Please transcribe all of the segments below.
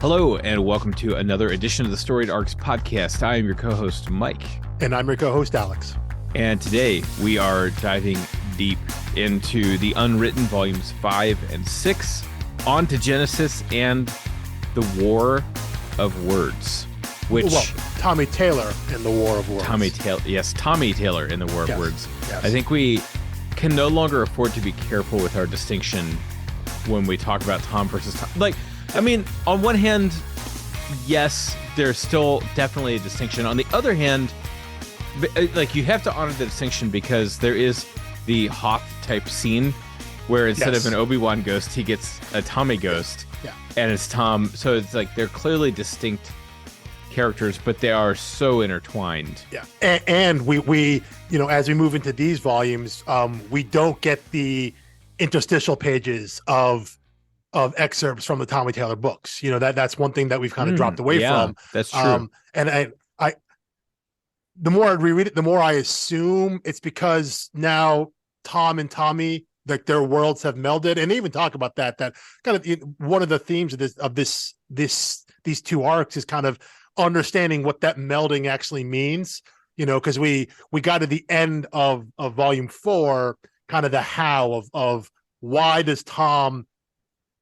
Hello, and welcome to another edition of the Storied Arcs podcast. I am your co-host, Mike. And I'm your co-host, Alex. And today we are diving deep into the Unwritten Volumes 5 and 6, on to Genesis and the War of Words, which... Well, Tommy Taylor in the War of Words. Tommy Taylor in the War of Words. Yes. I think we can no longer afford to be careful with our distinction when we talk about Tom versus Tom. I mean, on one hand, yes, there's still definitely a distinction. On the other hand, you have to honor the distinction because there is the Hoth type scene where instead of an Obi-Wan ghost, he gets a Tommy ghost, and it's Tom. So it's like they're clearly distinct characters, but they are so intertwined. Yeah, and we as we move into these volumes, we don't get the interstitial pages of excerpts from the Tommy Taylor books. That's one thing that we've kind of dropped away from. That's true. And I the more I reread it, the more I assume it's because now Tom and Tommy, like, their worlds have melded, and they even talk about that kind of one of the themes of these two arcs is kind of understanding what that melding actually means. Because we got to the end of volume 4, kind of the how of why does Tom.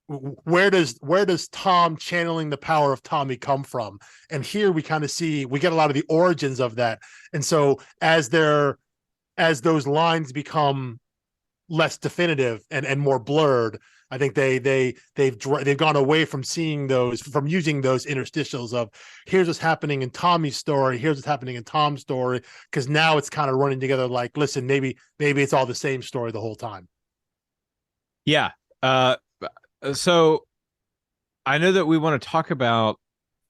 Where does Tom channeling the power of Tommy come from? And here we kind of we get a lot of the origins of that. And so as those lines become less definitive and more blurred, I think they've gone away from using those interstitials of here's what's happening in Tommy's story, here's what's happening in Tom's story, because now it's kind of running together. Like, listen, maybe it's all the same story the whole time. Yeah. So I know that we want to talk about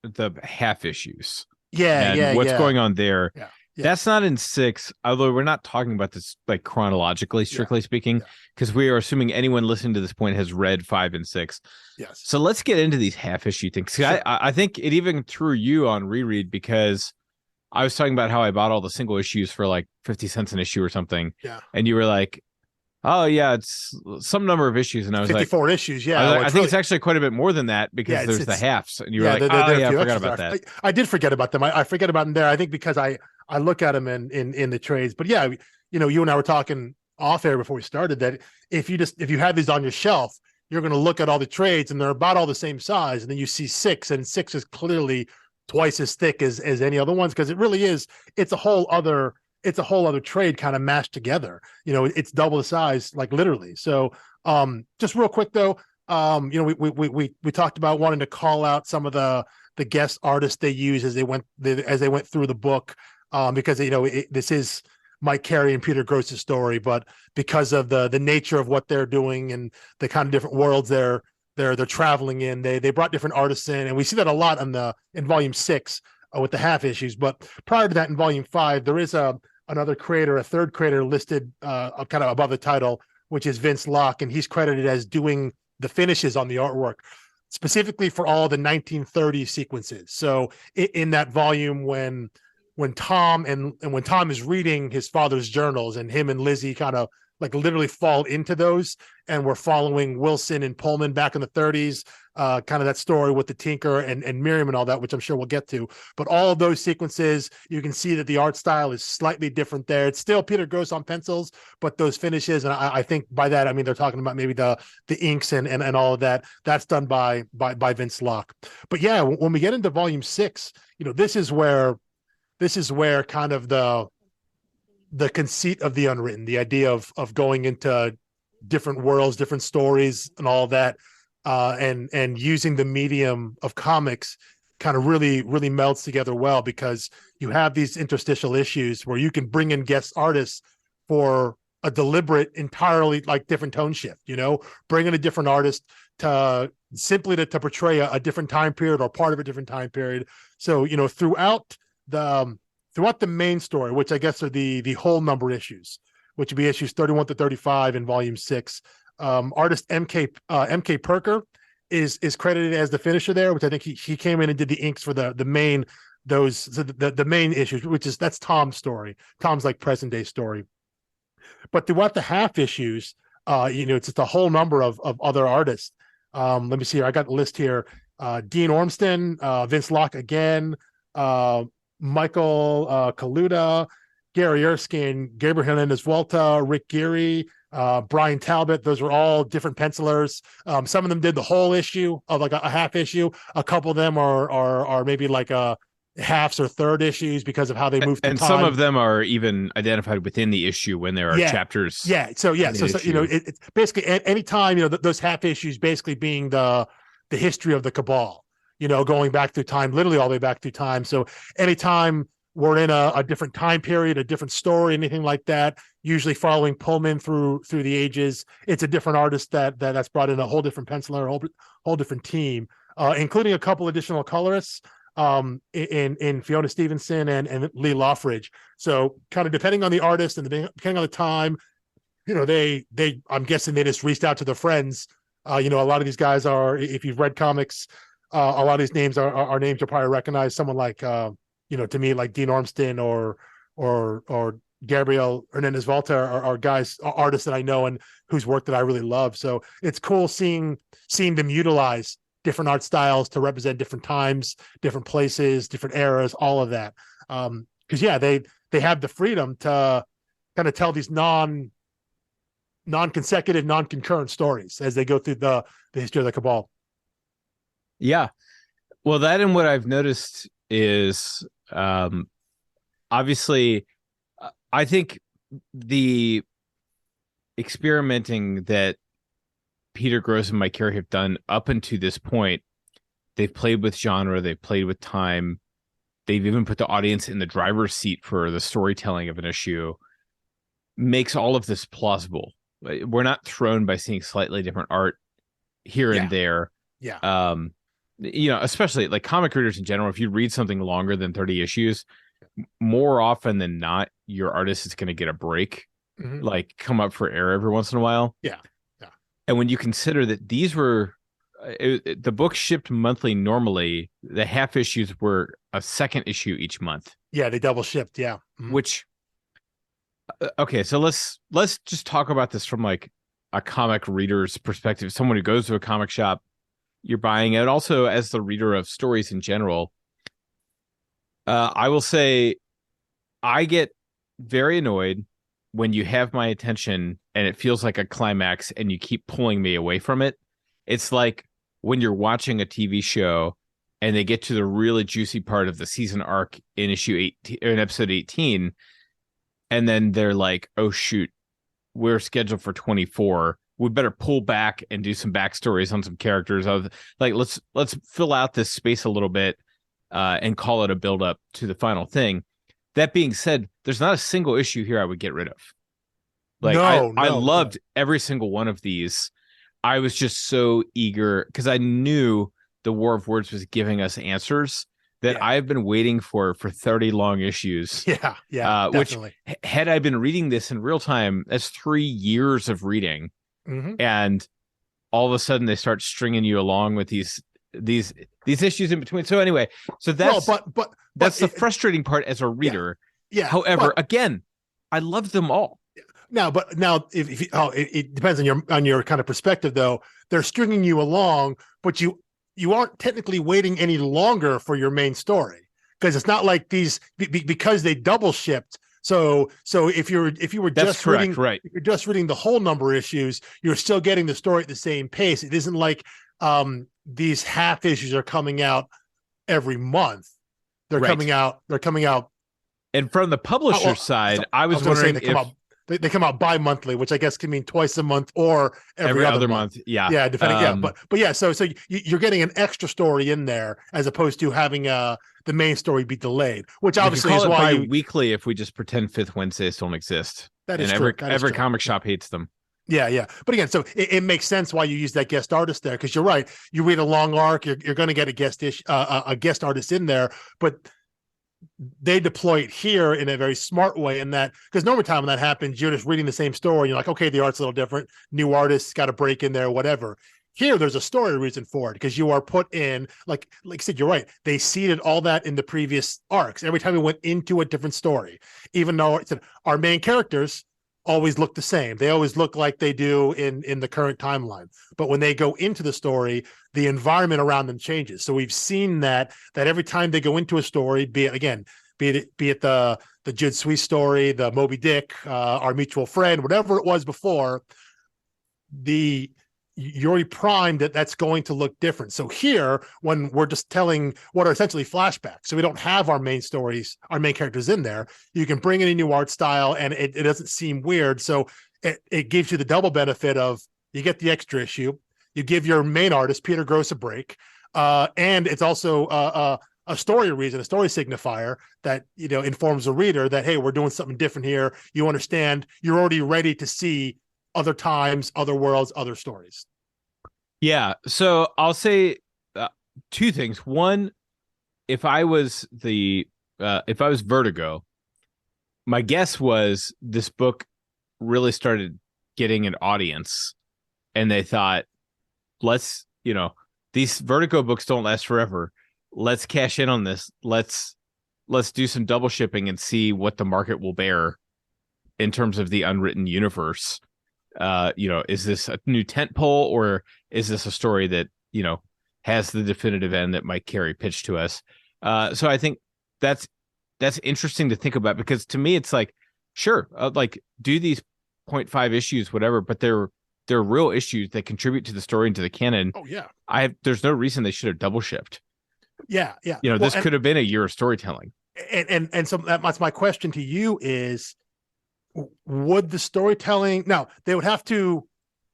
the half issues. What's going on there. Yeah. That's not in 6, although we're not talking about this like chronologically, strictly speaking, because we are assuming anyone listening to this point has read 5 and 6. Yes. So let's get into these half issue things. Sure. I think it even threw you on reread because I was talking about how I bought all the single issues for like 50 cents an issue or something. Yeah. And you were like, oh yeah, it's some number of issues, and I was 54 issues. Yeah, I think it's actually quite a bit more than that because there's the halves, and you were like, I forgot about that. I did forget about them. I forget about them there. I think because I look at them in the trades. But yeah, you and I were talking off air before we started that if you have these on your shelf, you're going to look at all the trades, and they're about all the same size, and then you see 6, and 6 is clearly twice as thick as any other ones, because it really is. It's a whole other trade kind of mashed together. It's double the size, like literally. So just real quick though, we talked about wanting to call out some of the guest artists they use as they went through the book, because this is Mike Carey and Peter Gross's story, but because of the nature of what they're doing and the kind of different worlds they're traveling in, they brought different artists in, and we see that a lot in volume 6 with the half issues. But prior to that, in volume 5, there is another creator, a third creator listed kind of above the title, which is Vince Locke, and he's credited as doing the finishes on the artwork, specifically for all the 1930s sequences. So in that volume, when Tom when Tom is reading his father's journals, and him and Lizzie kind of like literally fall into those, and we're following Wilson and Pullman back in the 30s, kind of that story with the Tinker and Miriam and all that, which I'm sure we'll get to. But all of those sequences, you can see that the art style is slightly different there. It's still Peter Gross on pencils, but those finishes, and I think by that I mean they're talking about maybe the inks and all of that. That's done by Vince Locke. But yeah, when we get into volume 6, this is where kind of the conceit of the Unwritten, the idea of going into different worlds, different stories and all that, and using the medium of comics kind of really melds together well, because you have these interstitial issues where you can bring in guest artists for a deliberate, entirely like different tone shift, bring in a different artist to portray a different time period or part of a different time period. So, throughout the main story, which I guess are the whole number issues, which would be issues 31 to 35 in volume 6. Artist MK Perker is credited as the finisher there, which I think he came in and did the inks for the main issues, that's Tom's story. Tom's like present day story. But throughout the half issues, it's just a whole number of other artists. Let me see here. I got a list here. Dean Ormston, Vince Locke again, Michael Kaluta, Gary Erskine, Gabriel Hernandez-Walta, Rick Geary, Brian Talbot. Those were all different pencilers. Some of them did the whole issue of like a half issue. A couple of them are maybe like halves or third issues because of how they moved and time. Some of them are even identified within the issue when there are chapters. So it's basically any time, those half issues basically being the history of the Cabal, going back through time, literally all the way back through time. So anytime we're in a different time period, a different story, anything like that, usually following Pullman through the ages, it's a different artist that's brought in a whole different penciler, a whole different team, including a couple additional colorists in Fiona Stevenson and Lee Loffridge. So kind of depending on the artist and depending on the time, they I'm guessing they just reached out to their friends. A lot of these guys are, if you've read comics, a lot of these names are names you'll probably recognize. Someone like to me, like Dean Ormston or Gabriel Hernandez-Walta are guys, artists that I know and whose work that I really love. So it's cool seeing them utilize different art styles to represent different times, different places, different eras, all of that. Because they have the freedom to kind of tell these non-consecutive, non-concurrent stories as they go through the history of the Cabal. Yeah. Well, that and what I've noticed is obviously I think the experimenting that Peter Gross and Mike Carey have done up until this point, they've played with genre, they've played with time, they've even put the audience in the driver's seat for the storytelling of an issue, makes all of this plausible. We're not thrown by seeing slightly different art here and there. Yeah. Especially like comic readers in general, if you read something longer than 30 issues, more often than not, your artist is going to get a break, like come up for air every once in a while. Yeah. And when you consider that these were the books shipped monthly normally, the half issues were a second issue each month. Yeah, they double shipped. Yeah. Which, okay, so let's just talk about this from like a comic reader's perspective. Someone who goes to a comic shop, you're buying it. Also, as the reader of stories in general, I will say I get very annoyed when you have my attention and it feels like a climax and you keep pulling me away from it. It's like when you're watching a TV show and they get to the really juicy part of the season arc in episode 18, and then they're like, oh shoot, we're scheduled for 24. We better pull back and do some backstories on some characters. I was like, let's fill out this space a little bit and call it a build up to the final thing. That being said, there's not a single issue here I would get rid of. Like I loved every single one of these. I was just so eager because I knew the War of Words was giving us answers that I've been waiting for 30 long issues. Yeah, definitely. Which had I been reading this in real time, that's 3 years of reading. And all of a sudden they start stringing you along with these issues in between. So anyway, that's that's the frustrating part as a reader. Yeah. However, again, I love them all. Now, if it depends on your kind of perspective though. They're stringing you along, but you aren't technically waiting any longer for your main story because it's not like these because they double shipped. So if you were just reading, right, if you're just reading the whole number of issues, you're still getting the story at the same pace. It isn't like these half issues are coming out every month. They're coming out. And from the publisher's side, I was wondering they come out bi-monthly, which I guess can mean twice a month or every other month. Yeah, depending. But so you're getting an extra story in there as opposed to having the main story be delayed, which obviously is why weekly if we just pretend Fifth Wednesdays don't exist. That is true. Every comic shop hates them. Yeah. But again, so it makes sense why you use that guest artist there because you're right. You read a long arc, you're going to get a guest artist in there, but they deploy it here in a very smart way in that because normally time when that happens, you're just reading the same story. You're like, okay, the art's a little different. New artists got a break in there, whatever. Here, there's a story reason for it because you are put in, like I said, you're right. They seeded all that in the previous arcs. Every time we went into a different story, even though our main characters always look the same. They always look like they do in the current timeline. But when they go into the story, the environment around them changes. So we've seen that every time they go into a story, be it the Jude Sweet story, the Moby Dick, our mutual friend, whatever it was before, you're already primed that's going to look different. So here, when we're just telling what are essentially flashbacks, so we don't have our main stories, our main characters in there, you can bring in a new art style and it doesn't seem weird. So it gives you the double benefit of you get the extra issue, you give your main artist, Peter Gross, a break, and it's also a story reason, a story signifier that, informs the reader that, hey, we're doing something different here. You understand, you're already ready to see other times, other worlds, other stories. Yeah. So I'll say two things. One, if I was Vertigo, my guess was this book really started getting an audience and they thought, these Vertigo books don't last forever. Let's cash in on this. Let's do some double shipping and see what the market will bear in terms of the unwritten universe. Is this a new tentpole or is this a story that, has the definitive end that Mike Carey pitched to us? So I think that's interesting to think about, because to me, it's like, sure, do these 0.5 issues, whatever, but they're real issues that contribute to the story and to the canon. Oh yeah. There's no reason they should have double shipped. Yeah. Yeah. This could have been a year of storytelling. And so that's my question to you is, would the storytelling, now they would have to,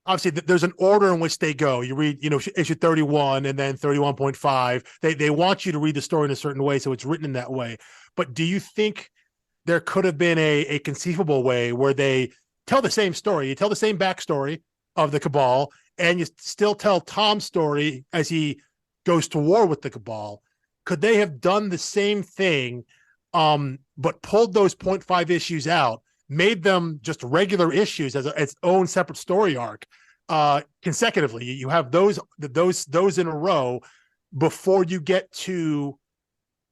obviously there's an order in which they go. You read, issue 31 and then 31.5. They want you to read the story in a certain way, so it's written in that way. But do you think there could have been a conceivable way where they tell the same story? You tell the same backstory of the Cabal, and you still tell Tom's story as he goes to war with the Cabal. Could they have done the same thing, but pulled those 0.5 issues out, made them just regular issues as its own separate story arc, consecutively? You have those in a row before you get to,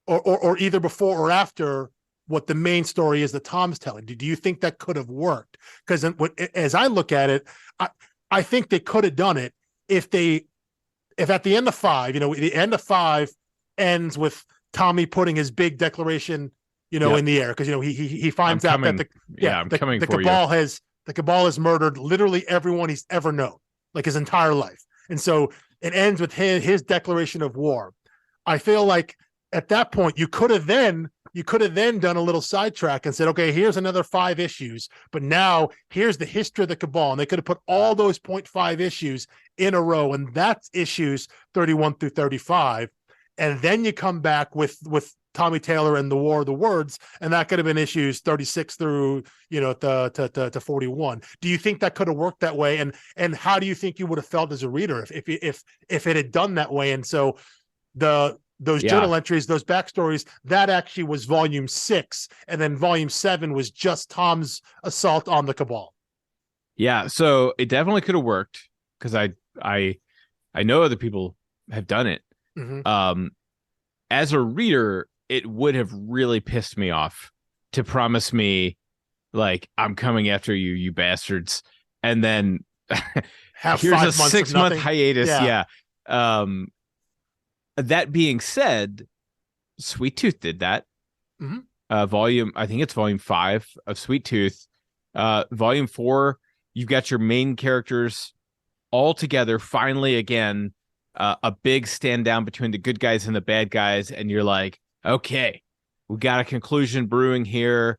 or either before or after what the main story is that Tom's telling. Do you think that could have worked? Because as I look at it, I think they could have done it if at the end of 5, the end of 5 ends with Tommy putting his big declaration, in the air, because he finds out that the Cabal has murdered literally everyone he's ever known, like his entire life, and so it ends with his declaration of war. I feel like at that point you could have then done a little sidetrack and said, okay, here's another 5 issues, but now here's the history of the Cabal, and they could have put all those 0.5 issues in a row, and that's issues 31 through 35, and then you come back with Tommy Taylor and the War of the Words, and that could have been issues 36 through to 41. Do you think that could have worked that way? And how do you think you would have felt as a reader if it had done that way? And so those journal entries, those backstories, that actually was volume 6, and then volume 7 was just Tom's assault on the Cabal. Yeah, so it definitely could have worked, because I know other people have done it. Mm-hmm. As a reader, it would have really pissed me off to promise me, like, I'm coming after you, you bastards, and then here's a 6-month hiatus. Yeah. That being said, Sweet Tooth did that. Mm-hmm. I think it's volume 5 of Sweet Tooth. Volume 4, you've got your main characters all together. Finally, again, a big stand down between the good guys and the bad guys, and you're like, okay, we got a conclusion brewing here.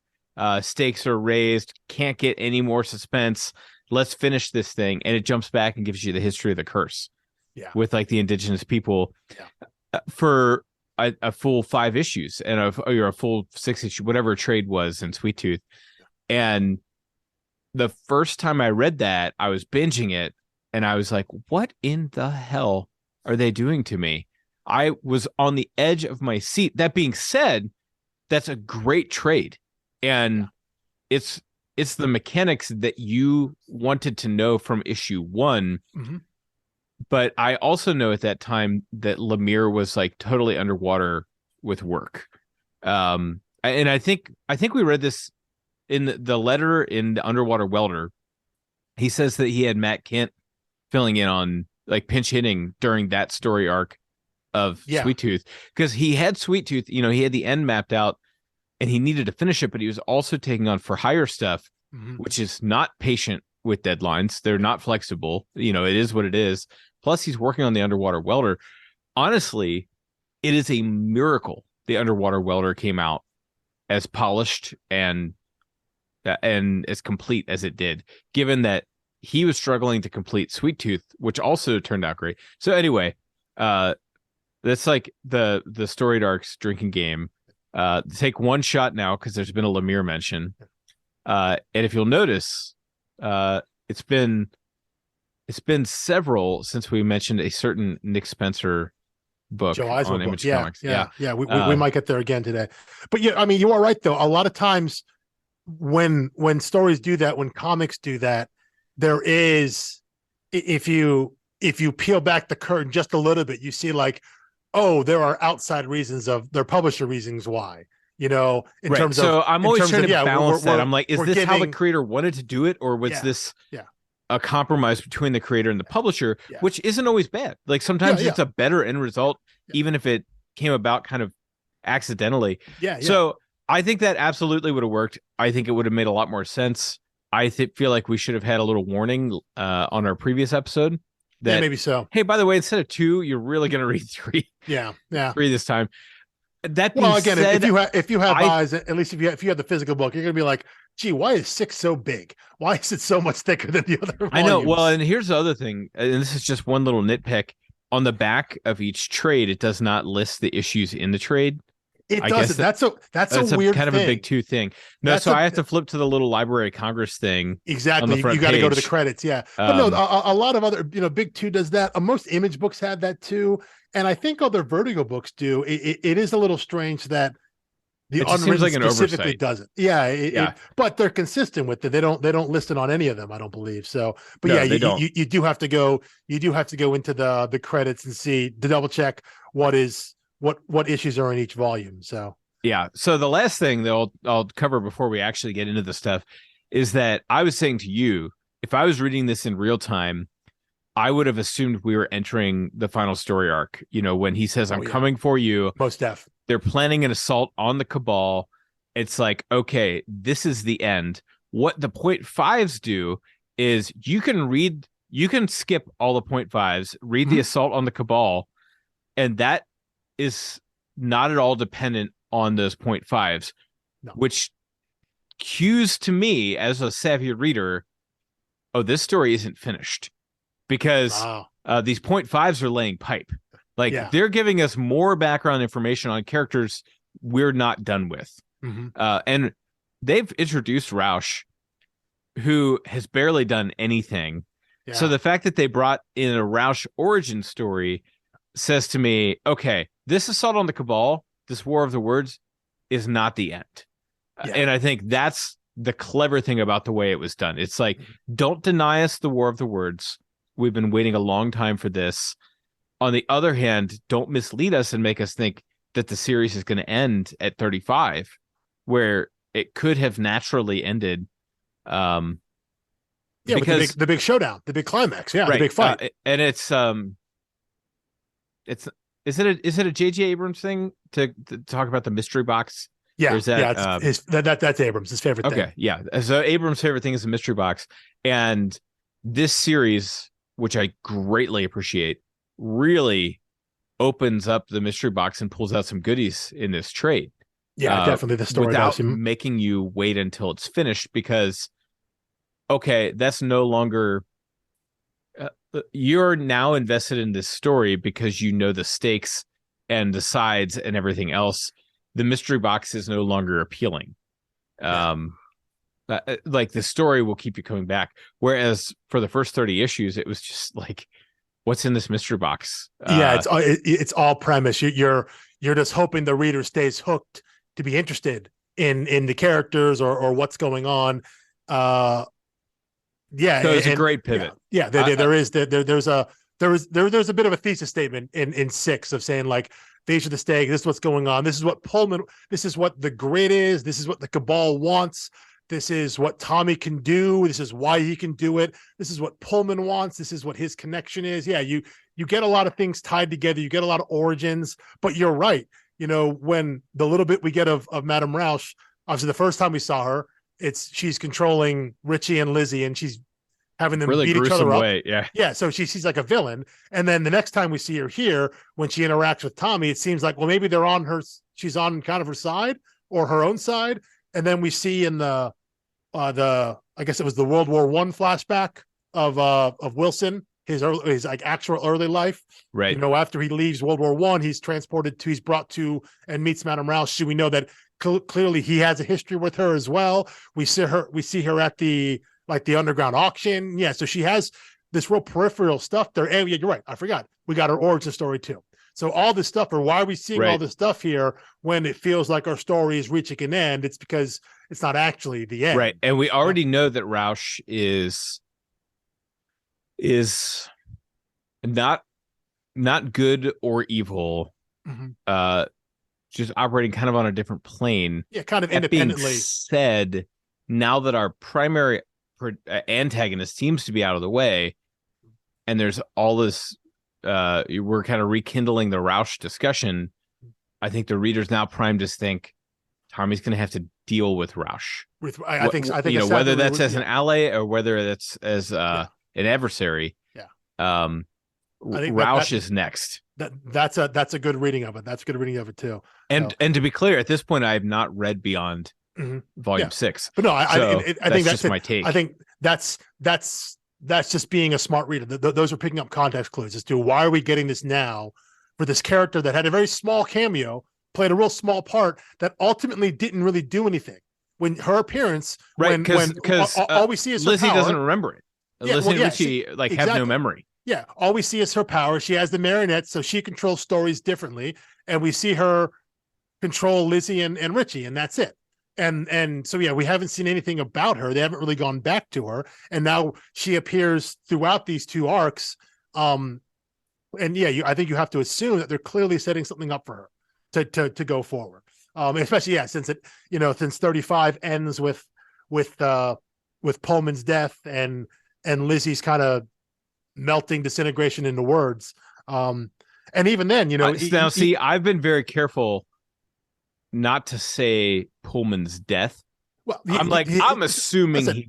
Stakes are raised. Can't get any more suspense. Let's finish this thing. And it jumps back and gives you the history of the curse. Yeah. With like the indigenous people, for a full 5 issues and a full 6 issue, whatever trade was in Sweet Tooth. And the first time I read that, I was binging it, and I was like, what in the hell are they doing to me? I was on the edge of my seat. That being said, that's a great trade. And it's the mechanics that you wanted to know from issue 1. Mm-hmm. But I also know at that time that Lemire was like totally underwater with work. And I think we read this in the letter in the Underwater Welder, he says that he had Matt Kent filling in on like pinch hitting during that story arc of Sweet Tooth, because he had Sweet Tooth, he had the end mapped out and he needed to finish it, but he was also taking on for hire stuff, which is not patient with deadlines. They're not flexible. It is what it is. Plus, he's working on the Underwater Welder. Honestly, it is a miracle the Underwater Welder came out as polished and as complete as it did, given that he was struggling to complete Sweet Tooth, which also turned out great. So anyway, that's like the storied arcs drinking game. Take one shot now because there's been a Lemire mention, and if you'll notice, it's been several since we mentioned a certain Nick Spencer book Joe Eisner on book. Image Comics. Yeah. We might get there again today, but yeah, I mean, you are right though. A lot of times when stories do that, when comics do that, there is, if you peel back the curtain just a little bit, you see like, oh, there are outside reasons of their publisher reasons why, in terms of. So I'm always trying to balance that. I'm like, is this how the creator wanted to do it, or was this a compromise between the creator and the publisher, which isn't always bad. Like sometimes it's a better end result, even if it came about kind of accidentally. So I think that absolutely would have worked. I think it would have made a lot more sense. I feel like we should have had a little warning on our previous episode that maybe so. Hey, by the way, instead of 2, you're really going to read 3. 3 this time. That being again, said, if you have eyes, at least if you have the physical book, you're going to be like, gee, why is 6 so big? Why is it so much thicker than the other volumes? I know. Well, and here's the other thing, and this is just one little nitpick. On the back of each trade, it does not list the issues in the trade. It doesn't. That's a weird kind thing. of a big 2 thing. No, I have to flip to the little Library of Congress thing. Exactly. You got to go to the credits. Yeah. But no, a lot of other, Big 2 does that. Most Image books have that too. And I think other Vertigo books do. It is a little strange that the Unwritten like specifically doesn't. But they're consistent with it. They don't list it on any of them, I don't believe. So, but you do have to go into the credits and see to double check what issues are in each volume. So so the last thing that I'll cover before we actually get into the stuff is that I was saying to you, if I was reading this in real time, I would have assumed we were entering the final story arc. When he says, I'm coming for you. Most def. They're planning an assault on the Cabal. It's like, okay, this is the end. What the 0.5s do is you can skip all the 0.5s, read the assault on the Cabal, and that is not at all dependent on those 0.5s, which cues to me as a savvy reader, oh, this story isn't finished, because these 0.5s are laying pipe. Like they're giving us more background information on characters we're not done with. And they've introduced Rausch, who has barely done anything. So the fact that they brought in a Rausch origin story says to me, okay, this assault on the Cabal, this War of the Words, is not the end. And I think that's the clever thing about the way it was done. It's like, don't deny us the War of the Words. We've been waiting a long time for this. On the other hand, don't mislead us and make us think that the series is going to end at 35, where it could have naturally ended. Because the big showdown, the big climax, the big fight, and it's is it a J.J. Abrams thing to talk about the mystery box? That's Abrams' his favorite thing. Okay, yeah. So Abrams' favorite thing is the mystery box, and this series, which I greatly appreciate, really opens up the mystery box and pulls out some goodies in this trade. Definitely the story without making you wait until it's finished, because that's no longer you're now invested in this story because you know the stakes and the sides and everything else. The mystery box is no longer appealing. Like the story will keep you coming back, whereas for the first 30 issues it was just like, what's in this mystery box? It's all premise. You're just hoping the reader stays hooked to be interested in the characters or what's going on. So it's a great pivot. There's a bit of a thesis statement in 6 of saying like, these are the stakes. This is what's going on. This is what Pullman. This is what the grid is. This is what the Cabal wants. This is what Tommy can do. This is why he can do it. This is what Pullman wants. This is what his connection is. Yeah, you get a lot of things tied together. You get a lot of origins, but you're right. When the little bit we get of Madame Rausch, obviously the first time we saw her, she's controlling Richie and Lizzie, and she's having them really beat each other up. way. Yeah. So she's like a villain. And then the next time we see her here, when she interacts with Tommy, it seems like, well, maybe she's on kind of her side or her own side. And then we see in I guess it was the World War I flashback of Wilson, his like actual early life. Right. After he leaves World War I, he's brought to and meets Madame Rausch. We know that clearly he has a history with her as well. We see her at the underground auction. Yeah. So she has this real peripheral stuff there. And you're right. I forgot. We got her origin story too. So all this stuff, or why are we seeing all this stuff here when it feels like our story is reaching an end? It's because it's not actually the end. Right. And we already know that Rausch is not good or evil. Mm-hmm. Just operating kind of on a different plane. Yeah, kind of that independently. Being said, now that our primary antagonist seems to be out of the way, and there's all this, we're kind of rekindling the Rausch discussion. I think the reader's now primed to think Tommy's going to have to deal with Rausch. I think whether that's as an ally or whether that's as an adversary. Yeah. I think Rausch is next. That's a good reading of it. That's a good reading of it too. And to be clear, at this point, I have not read beyond volume 6. But no, I think that's just my take. I think that's just being a smart reader. Those are picking up context clues as to why are we getting this now for this character that had a very small cameo, played a real small part that ultimately didn't really do anything. When her appearance, right? Because all we see is Lizzie her power. doesn't remember it. Lizzie and Richie have no memory. Yeah, all we see is her power. She has the marionette, so she controls stories differently, and we see her control Lizzie and Richie, and that's it. And so we haven't seen anything about her. They haven't really gone back to her, and now she appears throughout these 2 arcs. I think you have to assume that they're clearly setting something up for her to go forward. Especially since 35 ends with Pullman's death and Lizzie's kind of melting disintegration into words. And even then, I've been very careful not to say Pullman's death. Well, I'm assuming he's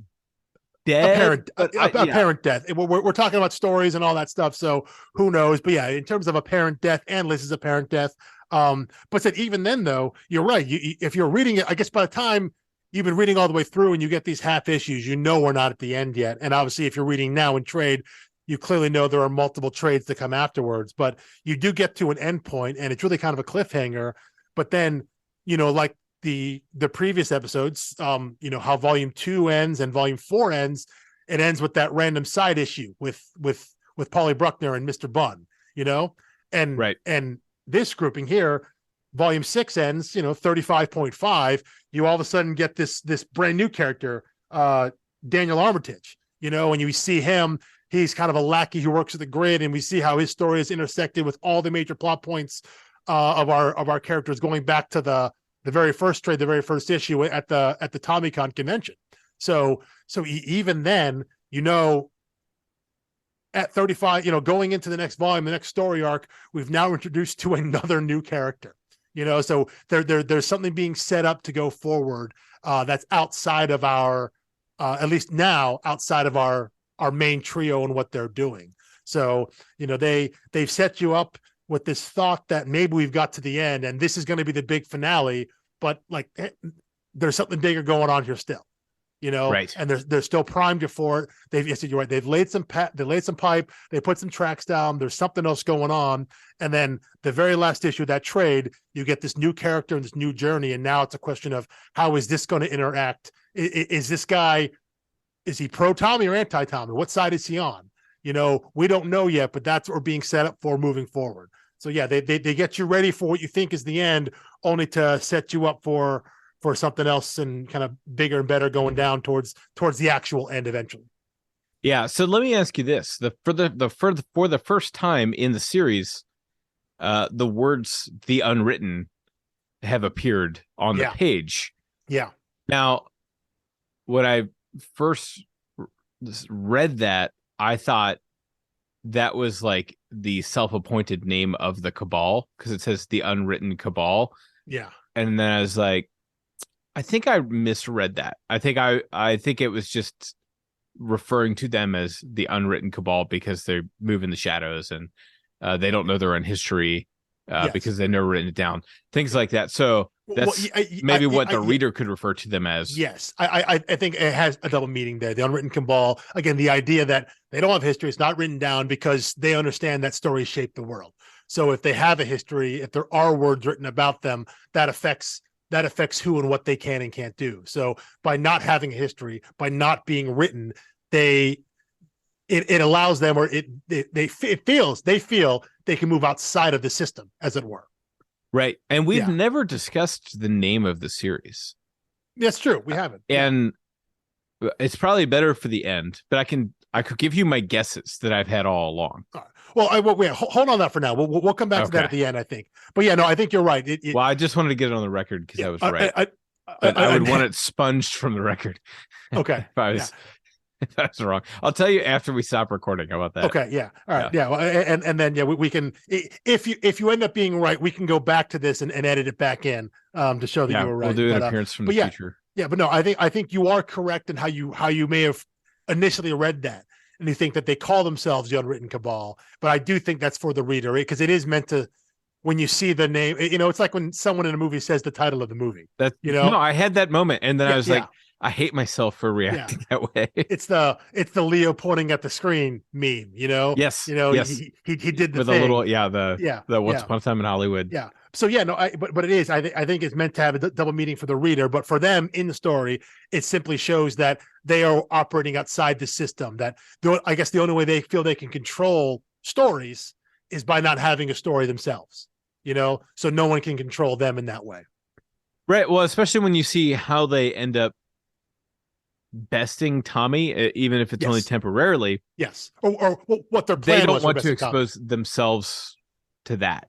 dead. Apparent death. We're talking about stories and all that stuff, so who knows? But yeah, in terms of apparent death and Liz's apparent death. But even then, though, you're right. If you're reading it, I guess by the time you've been reading all the way through and you get these half issues, we're not at the end yet. And obviously, if you're reading now in trade, you clearly know there are multiple trades to come afterwards, but you do get to an end point and it's really kind of a cliffhanger. But then, like the previous episodes, how volume 2 ends and volume 4 ends, it ends with that random side issue with Polly Bruckner and Mr. Bunn, and right. And this grouping here, volume 6 ends, 35.5, you all of a sudden get this brand new character, Daniel Armitage, and you see him. He's kind of a lackey who works at the grid, and we see how his story is intersected with all the major plot points of our characters, going back to the very first trade, the very first issue at the TommyCon convention. So even then, at 35, going into the next volume, the next story arc, we've now introduced to another new character. So there's something being set up to go forward that's outside of our, at least now, outside of our main trio and what they're doing. So, they've set you up with this thought that maybe we've got to the end and this is going to be the big finale, but there's something bigger going on here still, right. And they're still primed you for it. You're right. They've laid some pipe, they put some tracks down. There's something else going on. And then the very last issue of that trade, you get this new character and this new journey. And now it's a question of how is this going to interact? Is this guy, is he pro Tommy or anti Tommy? What side is he on? We don't know yet, but that's what we're being set up for moving forward. So yeah, they get you ready for what you think is the end, only to set you up for something else and kind of bigger and better going down towards the actual end eventually. Yeah. So let me ask you this: for the first time in the series, the words "the unwritten" have appeared on the page. Yeah. Now, when I first read that, I thought that was like the self-appointed name of the Cabal, because it says the Unwritten Cabal. Yeah. And then I was like, I think I misread that. I think it was just referring to them as the Unwritten Cabal because they move in the shadows and they don't know their own history because they've never written it down. Things like that. So that's maybe what the reader could refer to them as. Yes, I think it has a double meaning there. The Unwritten Cabal, again, the idea that they don't have history, it's not written down because they understand that stories shape the world. So if they have a history, if there are words written about them, that affects who and what they can and can't do. So by not having a history, by not being written, it allows them, or they feel they can move outside of the system, as it were. Right. And we've never discussed the name of the series. That's true. We haven't. And it's probably better for the end, but I could give you my guesses that I've had all along. All right. Well, hold on that for now. We'll come back to that at the end, I think. But yeah, no, I think you're right. Well, I just wanted to get it on the record because I was right. I would want it sponged from the record. Okay. If that's wrong, I'll tell you after we stop recording. How about that? Okay. Yeah. All right. Yeah. Well, and then we can, if you end up being right, we can go back to this and edit it back in to show that you were right. We'll do an appearance from the future. Yeah, but no, I think you are correct in how you may have initially read that, and you think that they call themselves the Unwritten Cabal. But I do think that's for the reader, because it is meant to. When you see the name, it's like when someone in a movie says the title of the movie. No, I had that moment, and then I was like, I hate myself for reacting that way. It's the Leo pointing at the screen meme, Yes. He did the with thing. a little the Once Upon a Time in Hollywood. Yeah. So but it is. I think it's meant to have a double meaning for the reader, but for them in the story, it simply shows that they are operating outside the system. That I guess the only way they feel they can control stories is by not having a story themselves. So no one can control them in that way. Right. Well, especially when you see how they end up besting Tommy, even if it's only temporarily. Yes. Or what their plan was. They don't want to expose themselves to that.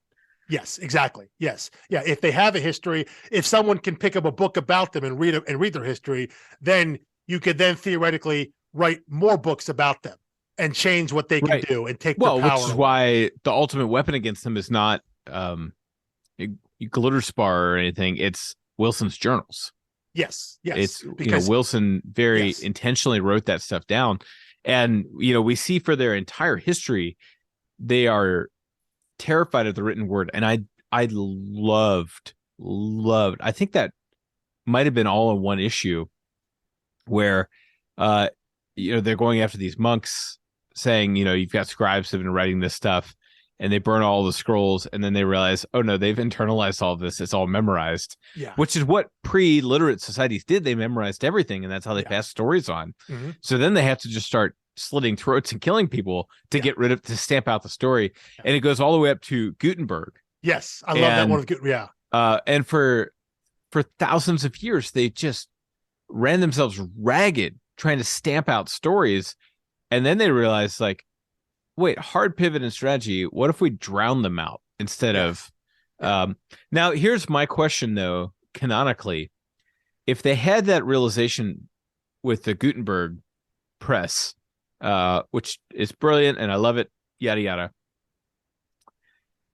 Yes, exactly. Yes. Yeah. If they have a history, if someone can pick up a book about them and read their history, then you could then theoretically write more books about them and change what they can do and take their power which is why the ultimate weapon against them is not glitter spar or anything. It's Wilson's journals. Yes. It's because Wilson very intentionally wrote that stuff down, and we see for their entire history they are terrified of the written word. And I loved. I think that might have been all in one issue where they're going after these monks, saying you've got scribes that have been writing this stuff, and they burn all the scrolls, and then they realize, oh no, they've internalized all of this. It's all memorized. Yeah. Which is what pre-literate societies did. They memorized everything, and that's how they passed stories on. Mm-hmm. So then they have to just start slitting throats and killing people to to stamp out the story. Yeah. And it goes all the way up to Gutenberg. Yes. I love that one. Yeah. And for thousands of years, they just ran themselves ragged trying to stamp out stories. And then they realized, like, wait, hard pivot and strategy. What if we drown them out instead of? Now, here's my question, though. Canonically, if they had that realization with the Gutenberg press, which is brilliant and I love it, yada yada,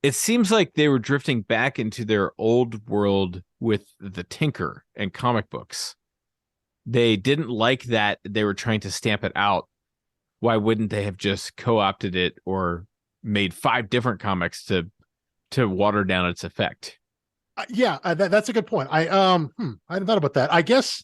it seems like they were drifting back into their old world with the Tinker and comic books. They didn't like that. They were trying to stamp it out. Why wouldn't they have just co-opted it or made 5 different comics to water down its effect? That's a good point. I hadn't thought about that. I guess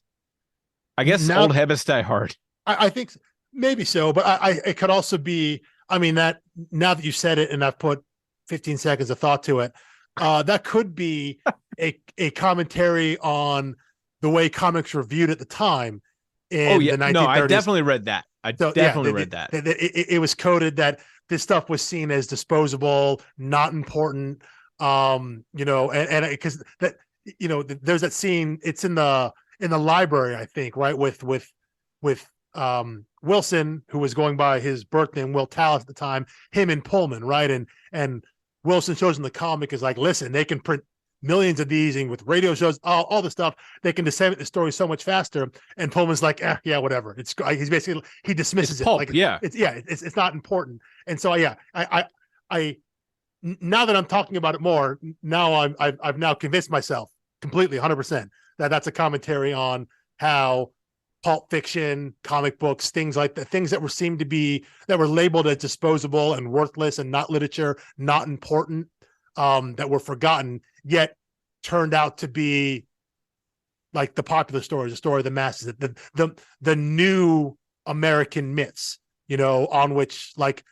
now, old habits die hard. I think maybe so, but it could also be. I mean, that now that you said it, and I've put 15 seconds of thought to it, that could be a commentary on the way comics were viewed at the time. In the 1930s. No, I definitely read that. I definitely read that. It was coded that this stuff was seen as disposable, not important. And because that, there's that scene. It's in the library, I think, right, with Wilson, who was going by his birth name, Will Tallis at the time, him and Pullman, right, and Wilson shows in the comic is like, listen, they can print millions of these, and with radio shows, all the stuff, they can disseminate the story so much faster. And Pullman's like, yeah, whatever. He's basically, he dismisses It's pulp, it. Like, yeah. It's not important. And so, yeah, I now that I'm talking about it more, now I've now convinced myself completely 100% that that's a commentary on how pulp fiction, comic books, things like the things that were labeled as disposable and worthless and not literature, not important, that were forgotten, yet turned out to be like the popular stories, the story of the masses, the new American myths, on which like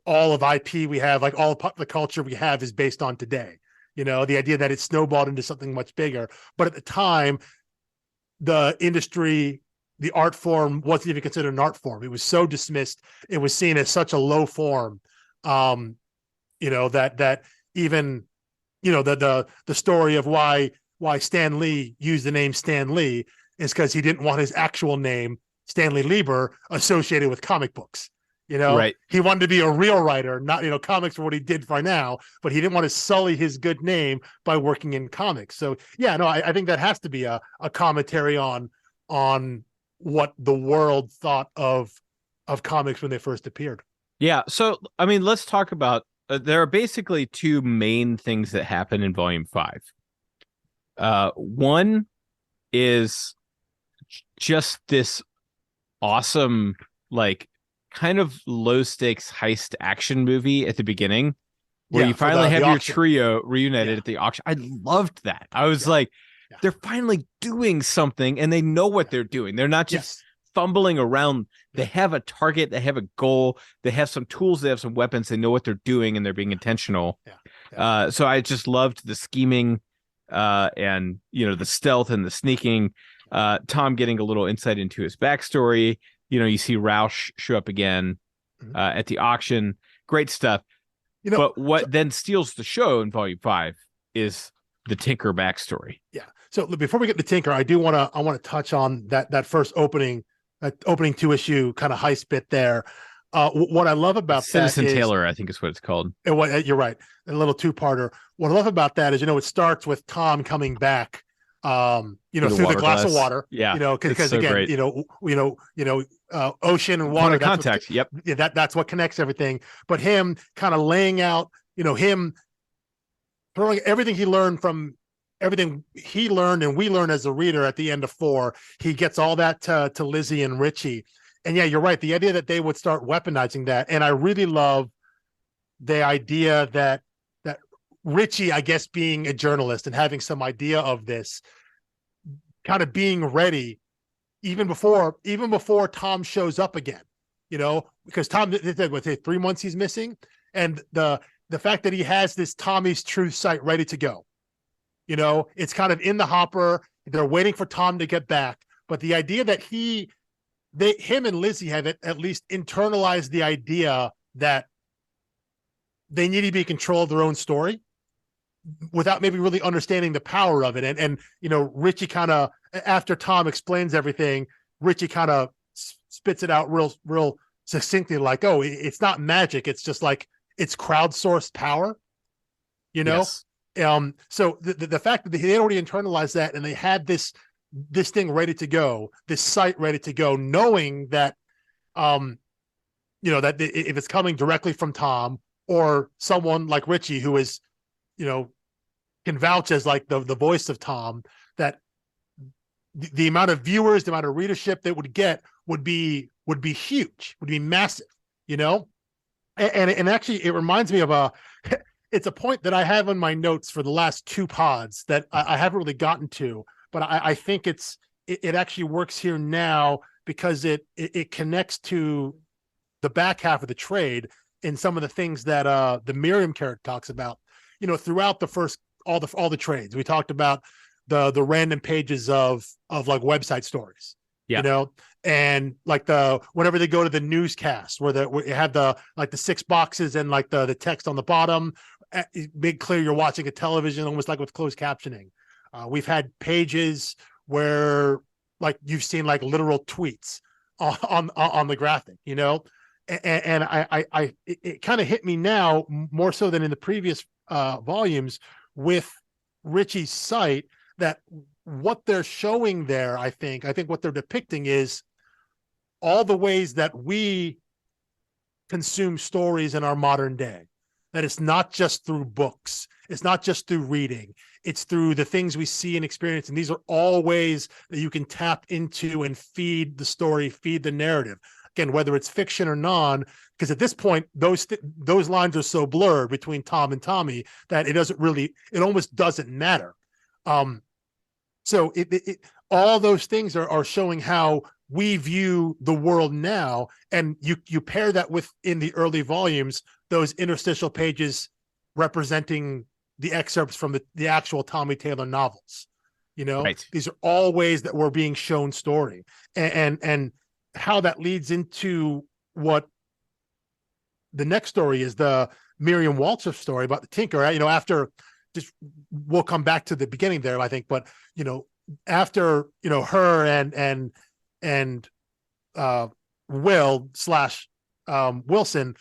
all of IP we have, like all of the culture we have is based on today. The idea that it snowballed into something much bigger. But at the time, the industry, the art form wasn't even considered an art form. It was so dismissed. It was seen as such a low form, that even, the story of why Stan Lee used the name Stan Lee is because he didn't want his actual name, Stanley Lieber, associated with comic books. Right. He wanted to be a real writer, not, comics are what he did for now, but he didn't want to sully his good name by working in comics. So yeah, no, I think that has to be a commentary on what the world thought of comics when they first appeared. Yeah. So, I mean, let's talk about, there are basically two main things that happen in volume 5. One is just this awesome, like, kind of low stakes heist action movie at the beginning where you finally have your trio reunited at the auction. I loved that. I was like, they're finally doing something and they know what they're doing. They're not just fumbling around. They have a target. They have a goal. They have some tools. They have some weapons. They know what they're doing and they're being intentional. So I just loved the scheming and, the stealth and the sneaking. Tom getting a little insight into his backstory. You see Rausch show up again at the auction. Great stuff. But what then steals the show in volume 5 is the Tinker backstory. Yeah. So before we get to Tinker, I want to touch on that first opening 2-issue kind of heist bit there. What I love about Citizen Taylor, I think is what it's called. You're right. A little 2-parter. What I love about that is, it starts with Tom coming back, through the glass of water. Yeah. Because so again, great. Ocean and water. Contact. Yep. Yeah. That's what connects everything. But him kind of laying out, him throwing everything he learned and we learn as a reader at the end of 4, he gets all that to Lizzie and Richie. And yeah, you're right. The idea that they would start weaponizing that. And I really love the idea that Richie, I guess, being a journalist and having some idea of this, kind of being ready even before Tom shows up again, because Tom did what, 3 months he's missing. And the fact that he has this Tommy's Truth site ready to go, it's kind of in the hopper. They're waiting for Tom to get back. But the idea that him and Lizzie have at least internalized the idea that they need to be in control of their own story without maybe really understanding the power of it. And Richie kind of, after Tom explains everything, Richie kind of spits it out real succinctly, like, oh, it's not magic. It's just like, it's crowdsourced power, Yes. So the fact that they already internalized that and they had this thing ready to go, this site ready to go, knowing that, that if it's coming directly from Tom or someone like Richie, who is, can vouch as like the voice of Tom, that the amount of viewers, the amount of readership they would get would be huge, would be massive, and actually it reminds me of it's a point that I have in my notes for the last 2 pods that I haven't really gotten to, but I think it actually works here now because it connects to the back half of the trade in some of the things that the Miriam character talks about, throughout the first, all the trades. We talked about the random pages of like website stories, and like whenever they go to the newscast where you have the 6 boxes and like the text on the bottom, big clear you're watching a television, almost like with closed captioning. We've had pages where like you've seen like literal tweets on the graphic, and it kind of hit me now more so than in the previous volumes with Richie's site that what they're showing there, I think what they're depicting is all the ways that we consume stories in our modern day. That it's not just through books, it's not just through reading, it's through the things we see and experience. And these are all ways that you can tap into and feed the story, feed the narrative. Again, whether it's fiction or non, because at this point, those lines are so blurred between Tom and Tommy that it almost doesn't matter. So all those things are showing how we view the world now, and you pair that with, in the early volumes, those interstitial pages representing the excerpts from the actual Tommy Taylor novels. Right. These are all ways that we're being shown story, and how that leads into what the next story is, the Miriam Walter story about the Tinker. After, just, we'll come back to the beginning there, I think, but after her and Will / Wilson,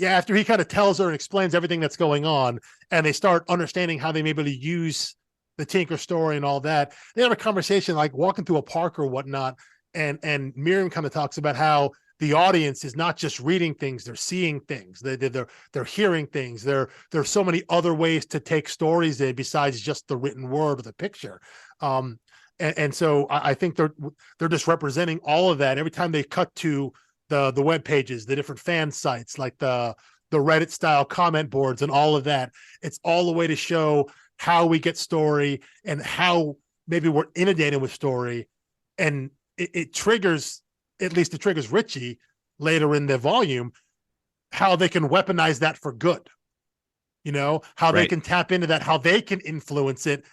after he kind of tells her and explains everything that's going on, and they start understanding how they may be able to use the Tinker story and all that, they have a conversation like walking through a park or whatnot, and Miriam kind of talks about how the audience is not just reading things, they're seeing things, they're hearing things, there's so many other ways to take stories in besides just the written word or the picture. And so I think they're just representing all of that every time they cut to the web pages, the different fan sites, like the Reddit style comment boards and all of that. It's all a way to show how we get story and how maybe we're inundated with story, and it triggers, at least it triggers Richie later in the volume, how they can weaponize that for good. How they can tap into that, how they can influence it,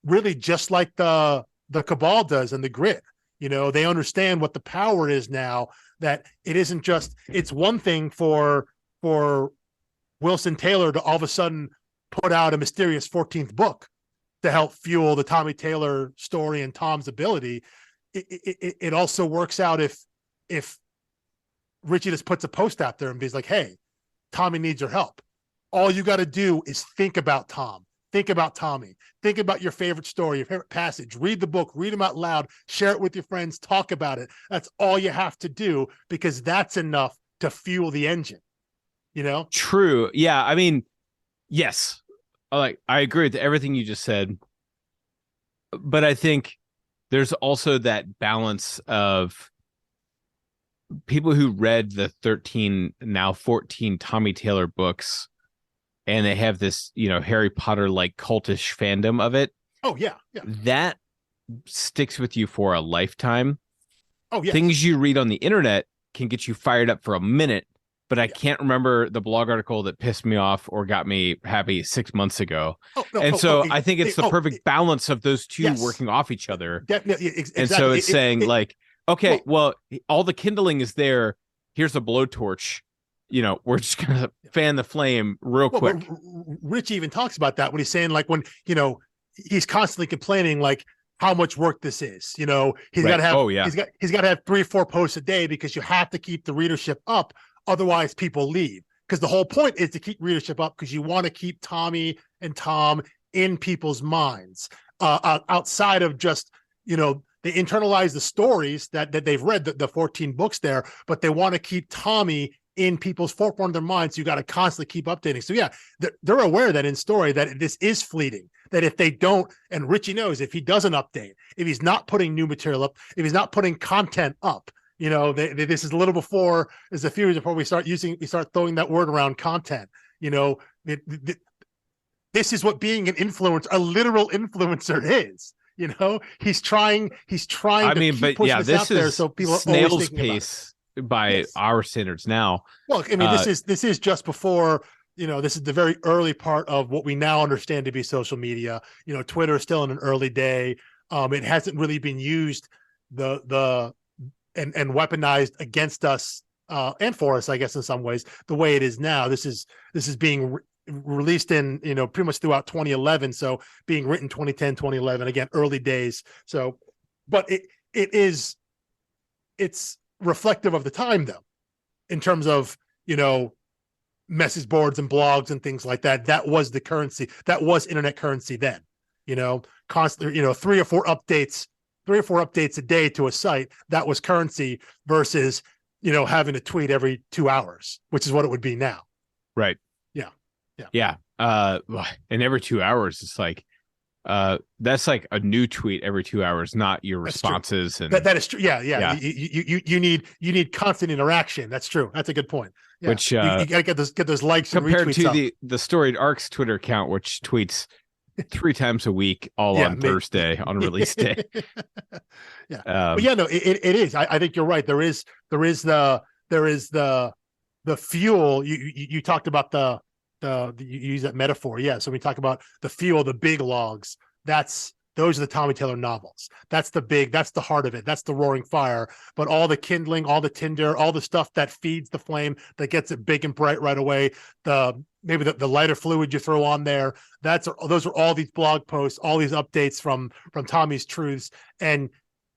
really just like the Cabal does and the Grid. They understand what the power is now, that it isn't just, it's one thing for Wilson Taylor to all of a sudden put out a mysterious 14th book to help fuel the Tommy Taylor story and Tom's ability. It also works out if Richie just puts a post out there and be like, hey, Tommy needs your help. All you got to do is think about Tom. Think about Tommy. Think about your favorite story, your favorite passage. Read the book, read them out loud, share it with your friends, talk about it. That's all you have to do, because that's enough to fuel the engine. True. Yeah. I mean, yes. I agree with everything you just said. But I think there's also that balance of people who read the 13, now 14 Tommy Taylor books, and they have this, Harry Potter like cultish fandom of it. Oh yeah. That sticks with you for a lifetime. Oh yeah. Things you read on the internet can get you fired up for a minute, but I can't remember the blog article that pissed me off or got me happy 6 months ago. I think it's the perfect balance of those two working off each other. Exactly. And so it's saying okay, well, all the kindling is there. Here's a blowtorch. We're just going to fan the flame real quick. Rich even talks about that when he's saying, when, he's constantly complaining, how much work this is. He's got to have, he's got to have 3 or 4 posts a day, because you have to keep the readership up. Otherwise people leave, because the whole point is to keep readership up, because you want to keep Tommy and Tom in people's minds, outside of just, they internalize the stories that they've read, the 14 books there, but they want to keep Tommy in people's forefront of their minds. You got to constantly keep updating. So yeah, they're aware that in story that this is fleeting, that if they don't, and Richie knows, if he doesn't update, if he's not putting new material up, if he's not putting content up, this is a little before, there's a few years before we start throwing that word around, content. This is what being an influencer, a literal influencer, is. He's trying to keep pushing this out there, so people are snail's pace by our standards now. Well, I mean, this is just before, this is the very early part of what we now understand to be social media. Twitter is still in an early day. It hasn't really been used and weaponized against us and for us, I guess, in some ways, the way it is now. This is being released in, pretty much throughout 2011. So being written 2010, 2011, again, early days. So, but it's reflective of the time, though, in terms of, message boards and blogs and things like that. That was the currency. That was internet currency then. constant, 3 or 4 updates a day to a site. That was currency versus, having a tweet every 2 hours, which is what it would be now. Right. Yeah. Yeah. And every 2 hours, it's like, that's like a new tweet every 2 hours, not your responses. And that is true. Yeah. You need constant interaction. That's true. That's a good point. Yeah. Which you gotta get those likes compared and to retweets the Storied Arcs Twitter account, which tweets 3 times a week, all on Thursday on release day. Yeah. But yeah, no, it is. I think you're right. There is the fuel. You talked about you use that metaphor. Yeah. So we talk about the fuel, the big logs. Those are the Tommy Taylor novels. That's the heart of it. That's the roaring fire. But all the kindling, all the tinder, all the stuff that feeds the flame, that gets it big and bright right away. Maybe the lighter fluid you throw on there. Those are all these blog posts, all these updates from Tommy's Truths, and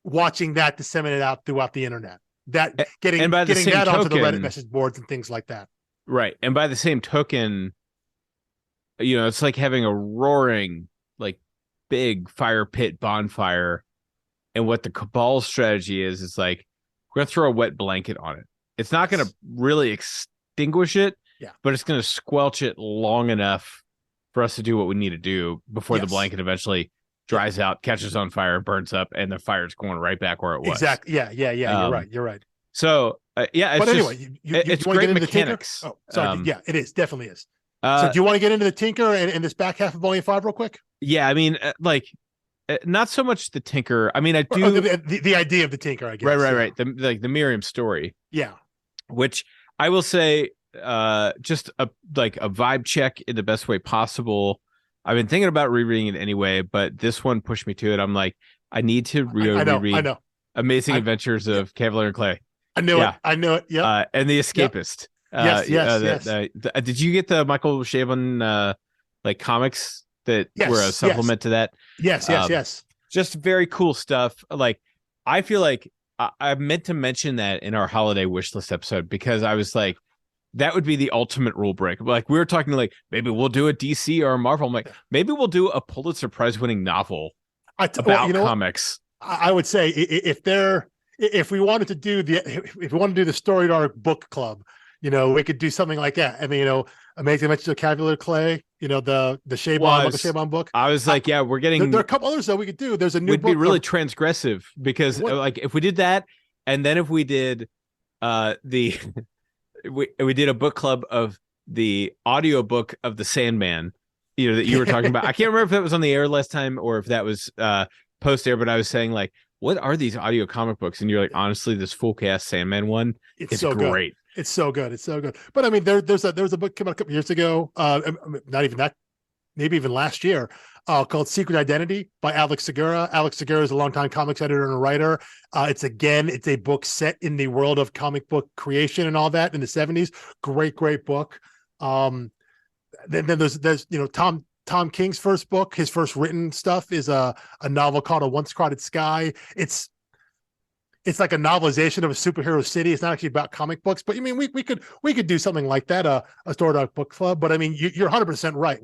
watching that disseminate out throughout the internet. Getting that onto the Reddit message boards and things like that. Right. And by the same token, it's like having a roaring, like, big fire pit bonfire. And what the Cabal strategy is like, we're going to throw a wet blanket on it. It's not going to really extinguish it, but it's going to squelch it long enough for us to do what we need to do before the blanket eventually dries out, catches on fire, burns up, and the fire's going right back where it was. Exactly. Yeah. You're right. So, it's anyway, it's great mechanics. Oh, sorry. It is. Definitely is. So do you want to get into the Tinker and this back half of Volume 5 real quick? Yeah, I mean, not so much the Tinker. I mean, I do the idea of the Tinker, I guess. Right. The Miriam story. Yeah. Which I will say, just a vibe check in the best way possible. I've been thinking about rereading it anyway, but this one pushed me to it. I'm like, I need to reread I know. Amazing Adventures of Kavalier and Clay. I knew it. Yeah. And The Escapist. Yep. Yes. Did you get the Michael Chabon comics that were a supplement to that? Yes. Just very cool stuff. Like, I feel like I meant to mention that in our holiday wish list episode, because I was like, that would be the ultimate rule break. Like, we were talking like, maybe we'll do a DC or a Marvel. I'm like, maybe we'll do a Pulitzer Prize winning novel about comics. I would say if we wanted to do the Storied Arc book club, we could do something like that. I mean, Amazing Adventures of Kavalier Clay, the Chabon book. I was like, we're getting. There are a couple others that we could do. There's a new book. Would be really transgressive, because if we did that, and then if we did we did a book club of the audiobook of The Sandman, that you were talking about. I can't remember if that was on the air last time or if that was post air, but I was saying, like, what are these audio comic books? And you're like, honestly, this full cast Sandman one, it's so great. Good. It's so good. But I mean, there was a book came out a couple years ago, not even that, maybe even last year, called Secret Identity by Alex Segura. Alex Segura is a longtime comics editor and a writer. It's a book set in the world of comic book creation and all that in the 70s. Great book. Then there's Tom King's first book, his first written stuff, is a novel called A Once Crowded Sky. It's like a novelization of a superhero city. It's not actually about comic books, but I mean, we could do something like that, a Storied Arc book club. But I mean, you're 100% right.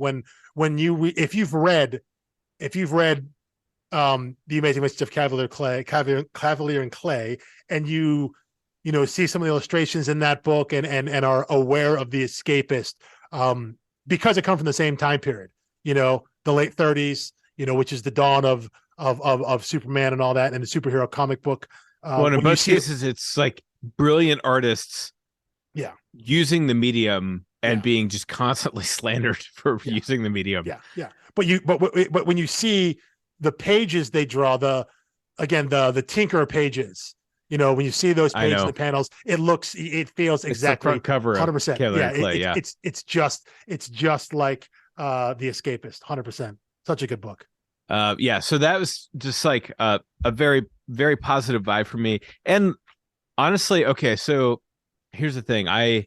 If you've read The Amazing Adventures of Kavalier and Clay, and you see some of the illustrations in that book and are aware of The Escapist, because it comes from the same time period, the late 30s, which is the dawn of Superman and all that, and the superhero comic book. Well, in both cases, it's like brilliant artists, using the medium and being just constantly slandered for using the medium. Yeah. But when you see the pages they draw, the Tinker pages, when you see those pages and the panels, it feels exactly the front cover 100%. It's just like The Escapist, 100%. Such a good book. So that was just like a very, very positive vibe for me. And honestly, okay, so here's the thing. I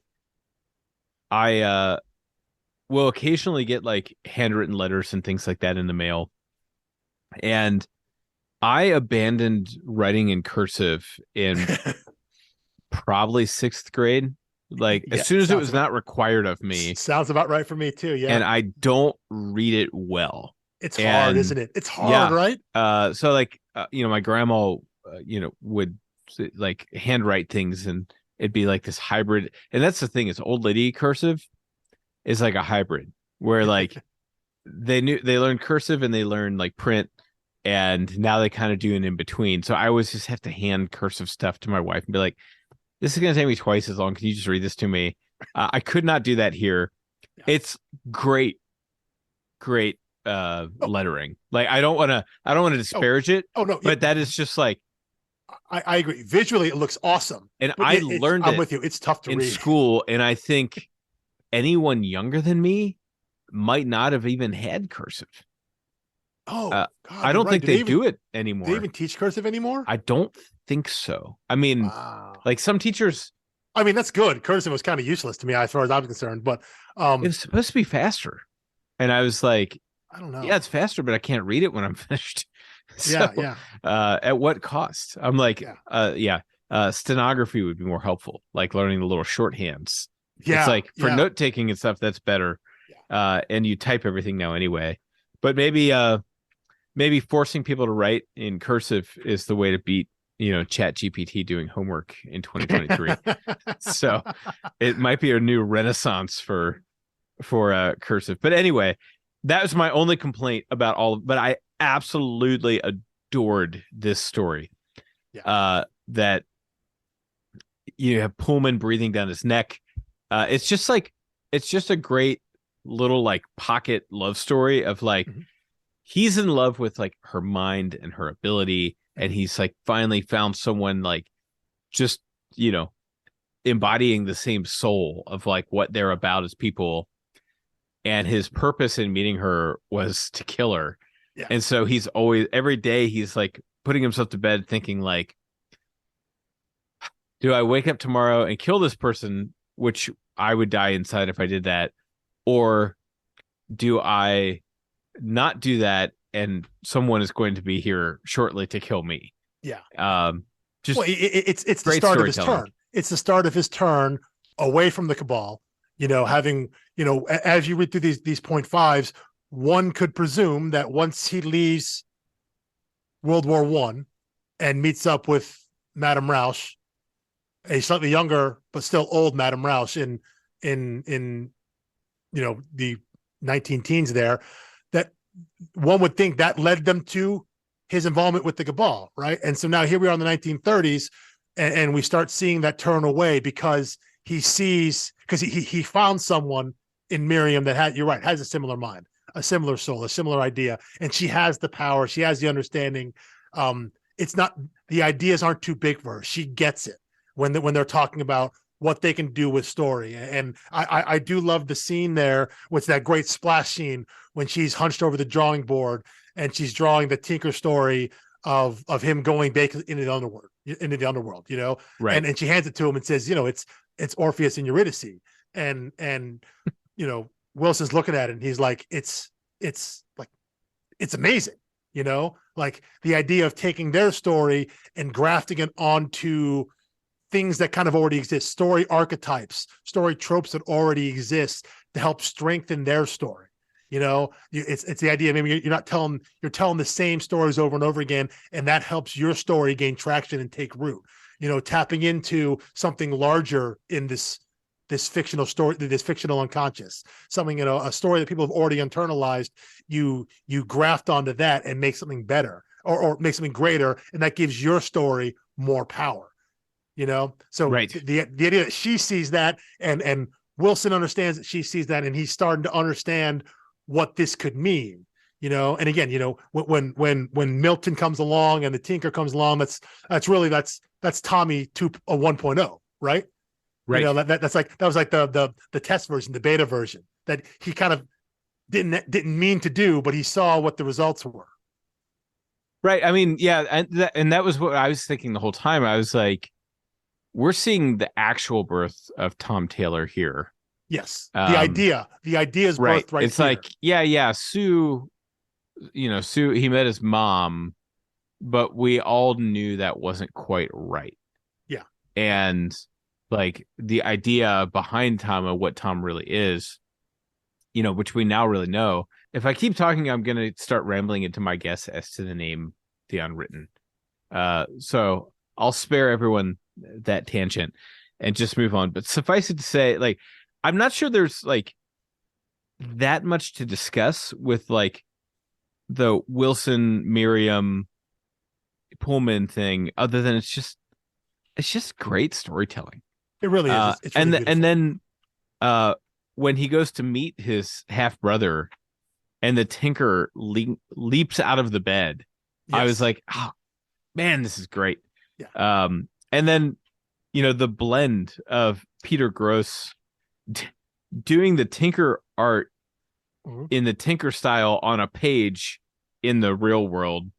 will occasionally get like handwritten letters and things like that in the mail. And I abandoned writing in cursive in probably 6th grade. Like, as soon as it was not required of me. Sounds about right for me too. Yeah. And I don't read it well. It's hard, And isn't it? It's hard, yeah, right? so like my grandma would like handwrite things, and it'd be like this hybrid. And that's the thing, is old lady cursive is like a hybrid where like they learned cursive and they learned like print, and now they kind of do an in between. So I always just have to hand cursive stuff to my wife and be like, this is going to take me twice as long. Can you just read this to me? I could not do that here. Yeah. It's great, great Oh, lettering. Like I don't want to oh, disparage it, oh no, yeah, but that is just like, I agree. Visually, it looks awesome, and but I learned I'm it with you. It's tough to in read. school, and I think anyone younger than me might not have even had cursive. Oh Uh, God, I you're don't right. think they do it Do they anymore. even teach cursive anymore? I don't think so. I mean, Wow. like some teachers, I mean, that's good. Cursive was kind of useless to me as far as I'm concerned, but it was supposed to be faster. And I was like, I don't yeah, know. it's faster, but I can't read it when I'm finished. So, Yeah, yeah, at what cost? I'm like, yeah, yeah, stenography would be more helpful, like learning the little shorthands. It's yeah, like for yeah, note taking and stuff, that's better. yeah. And you type everything now anyway. But maybe forcing people to write in cursive is the way to beat, Chat GPT doing homework in 2023. So it might be a new renaissance for cursive. But anyway, that was my only complaint about but I absolutely adored this story. Yeah. That you have Pullman breathing down his neck. It's just a great little like pocket love story of like, Mhm. he's in love with like her mind and her ability, and he's like finally found someone like just, you know, embodying the same soul of like what they're about as people. And his purpose in meeting her was to kill her. Yeah. And so he's always, every day he's like putting himself to bed thinking like, do I wake up tomorrow and kill this person, which I would die inside if I did that, or do I not do that and someone is going to be here shortly to kill me? Yeah. Just Well, it's the great start of his storytelling. turn. It's the start of his turn away from the Cabal. Having as you read through these point fives, one could presume that once he leaves World War One and meets up with Madame Rausch, a slightly younger but still old Madame Rausch in the 19 teens there, that one would think that led them to his involvement with the Cabal, right? And so now here we are in the 1930s, and we start seeing that turn away because he found someone in Miriam that you're right, has a similar mind, a similar soul, a similar idea, and she has the power, she has the understanding. It's not, the ideas aren't too big for her. She gets it when they're talking about what they can do with story. And I do love the scene there with that great splash scene when she's hunched over the drawing board and she's drawing the Tinker story of him going basically into the underworld, Right. and she hands it to him and says, it's Orpheus and Eurydice. And Wilson's looking at it and he's like, it's like, it's amazing, like the idea of taking their story and grafting it onto things that kind of already exist, story archetypes, story tropes that already exist to help strengthen their story. It's the idea. Maybe you're telling the same stories over and over again, and that helps your story gain traction and take root. Tapping into something larger in this fictional story, this fictional unconscious, something, a story that people have already internalized. You graft onto that and make something better or make something greater, and that gives your story more power. So Right. the idea that she sees that, and Wilson understands that she sees that, and he's starting to understand what this could mean. And again, when Milton comes along and the Tinker comes along, that's Tommy 1.0, right? Right. That was like the test version, the beta version that he kind of didn't mean to do, but he saw what the results were. Right. I mean, yeah, and that was what I was thinking the whole time. I was like, we're seeing the actual birth of Tom Taylor here. Yes. The idea is right. birthed right It's here. like, yeah, Sue, Sue, he met his mom, but we all knew that wasn't quite right. Yeah. And like the idea behind Tom and what Tom really is, which we now really know, if I keep talking, I'm gonna start rambling into my guess as to the name, the Unwritten. So I'll spare everyone that tangent and just move on. But suffice it to say, like, I'm not sure there's like that much to discuss with like the Wilson Miriam Pullman thing, other than it's just great storytelling. It really is. It's really and beautiful. and then when he goes to meet his half brother, and the Tinker leaps out of the bed, I was like, oh man, this is great. Yeah. And then the blend of Peter Gross doing the Tinker art in the Tinker style on a page in the real world,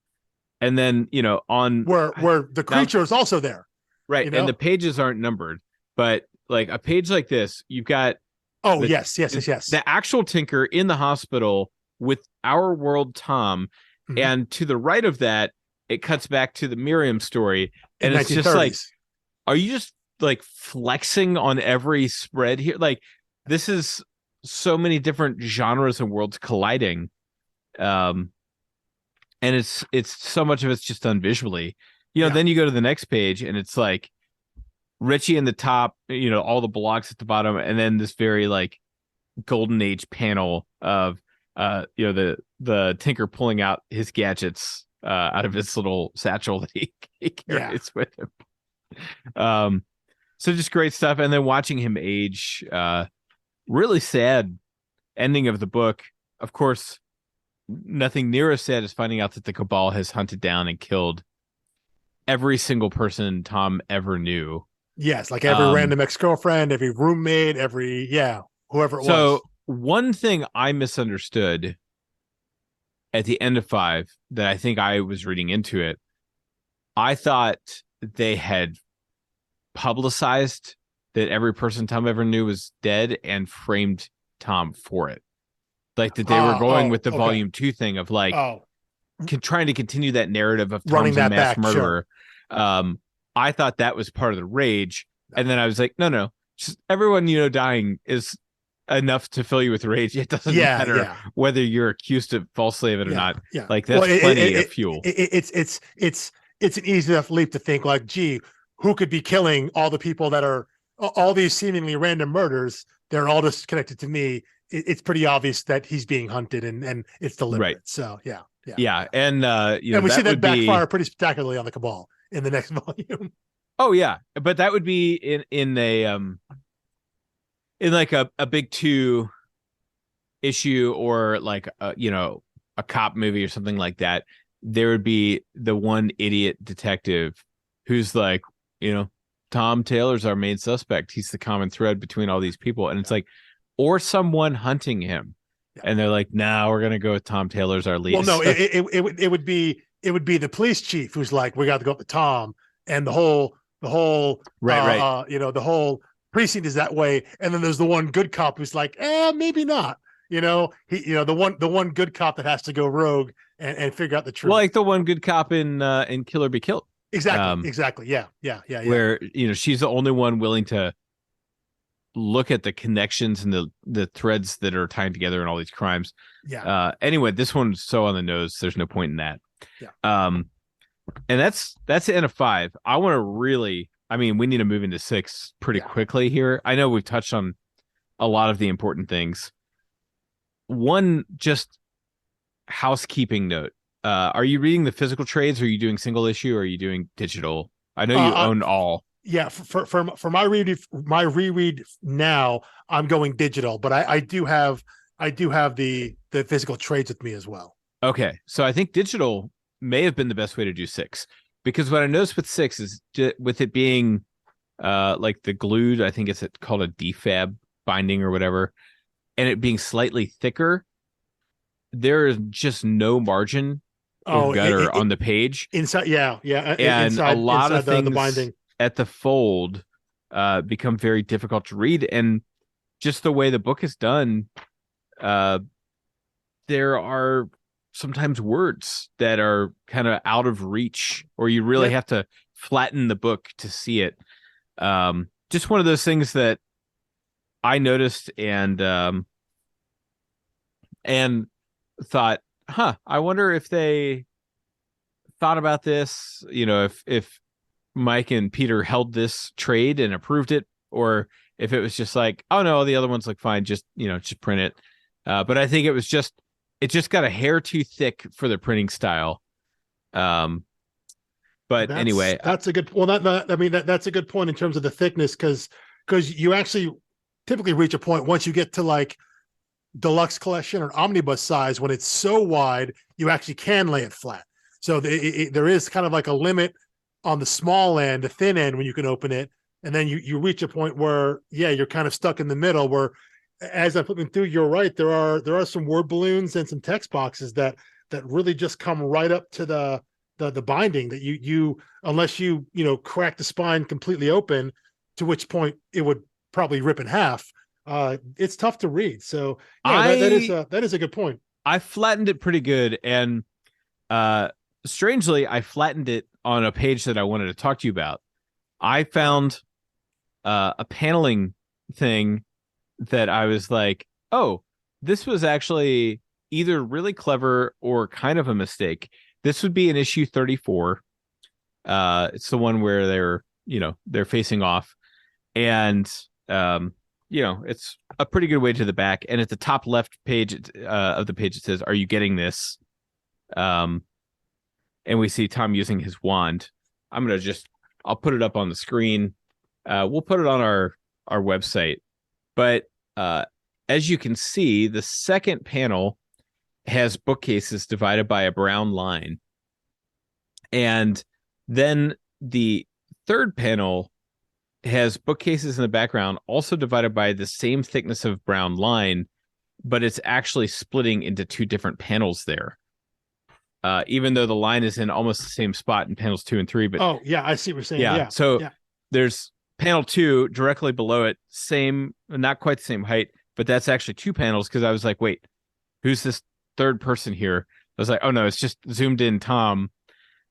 and then on where the creature is also there, right? And the pages aren't numbered, but like a page like this, you've got yes, the actual Tinker in the hospital with our world Tom, and to the right of that, it cuts back to the Miriam story, and it's just like, are you just like flexing on every spread here? Like, this is so many different genres and worlds colliding, and it's so much of it's just done visually. Then you go to the next page, and it's like Richie in the top, all the blocks at the bottom, and then this very like golden age panel of the Tinker pulling out his gadgets out of his little satchel that he carries with him. So just great stuff. And then watching him age, really sad ending of the book. Of course, nothing near as sad as finding out that the Cabal has hunted down and killed every single person Tom ever knew. Yes, like every random ex-girlfriend, every roommate, whoever it was. So one thing I misunderstood at the end of 5 that I think I was reading into it, I thought they had publicized that every person Tom ever knew was dead and framed Tom for it. Like that they were going with the volume 2 thing of like trying to continue that narrative of Tom's a mass murderer. Sure. I thought that was part of the rage. And then I was like, no, just everyone dying is enough to fill you with rage. It doesn't matter whether you're accused of falsely of it or not. Yeah. Like that's plenty of fuel. It's an easy enough leap to think like, gee, who could be killing all the people that are all these seemingly random murders? They're all just connected to me. It's pretty obvious that he's being hunted and it's deliberate. Right. So yeah. And and we see that backfire pretty spectacularly on the Cabal in the next volume. Oh yeah, but that would be in like a big 2 issue or like a cop movie or something like that. There would be the one idiot detective who's like, Tom Taylor's our main suspect. He's the common thread between all these people, and it's like, or someone hunting him, and they're like, "No, we're gonna go with Tom Taylor's our lead." Well, no, it would be the police chief who's like, we got to go with Tom, and the whole right. The whole precinct is that way, and then there's the one good cop who's like, maybe not. The one good cop that has to go rogue and figure out the truth. Well, like the one good cop in Kill or Be Killed. Exactly. Yeah. Where she's the only one willing to look at the connections and the threads that are tying together in all these crimes. Yeah. Anyway, this one's so on the nose. There's no point in that. Yeah. And that's the end of 5. I want to really. I mean, we need to move into 6 pretty quickly here. I know we've touched on a lot of the important things. One just housekeeping note. Are you reading the physical trades? Or are you doing single issue? Or are you doing digital? I know you own all. Yeah, for my reread now, I'm going digital, but I do have the physical trades with me as well. Okay, so I think digital may have been the best way to do 6, because what I noticed with 6 is with it being like the glued, I think it's called a defab binding or whatever, and it being slightly thicker, there is just no margin or gutter on the page inside. And inside, a lot of things the binding at the fold become very difficult to read, and just the way the book is done, there are sometimes words that are kind of out of reach, or you really have to flatten the book to see it. Just one of those things that I noticed, and thought, I wonder if they thought about this, if Mike and Peter held this trade and approved it, or if it was just like, oh no, the other ones look fine, just print it. But I think it just got a hair too thick for the printing style. But anyway, that's a good. Well, that's a good point in terms of the thickness, because you actually typically reach a point once you get to like deluxe collection or omnibus size, when it's so wide you actually can lay it flat. So there is kind of like a limit on the small end, the thin end, when you can open it, and then you reach a point where you're kind of stuck in the middle. Where, as I'm flipping through, you're right, there are some word balloons and some text boxes that really just come right up to the binding, that you unless you crack the spine completely open, to which point it would probably rip in half. It's tough to read. So that is a good point. I flattened it pretty good, and strangely, I flattened it on a page that I wanted to talk to you about. I found a paneling thing that I was like, oh, this was actually either really clever or kind of a mistake. This would be in issue 34. It's the one where they're facing off, and it's a pretty good way to the back. And at the top left page of the page, it says, "Are you getting this?" And we see Tom using his wand. I'll put it up on the screen. We'll put it on our website. But as you can see, the second panel has bookcases divided by a brown line. And then the third panel has bookcases in the background, also divided by the same thickness of brown line, but it's actually splitting into two different panels there. Even though the line is in almost the same spot in panels 2 and 3. But I see what you're saying. So there's panel 2 directly below it, same, not quite the same height, but that's actually two panels, because I was like, wait, who's this third person here? I was like, oh no, it's just zoomed in Tom.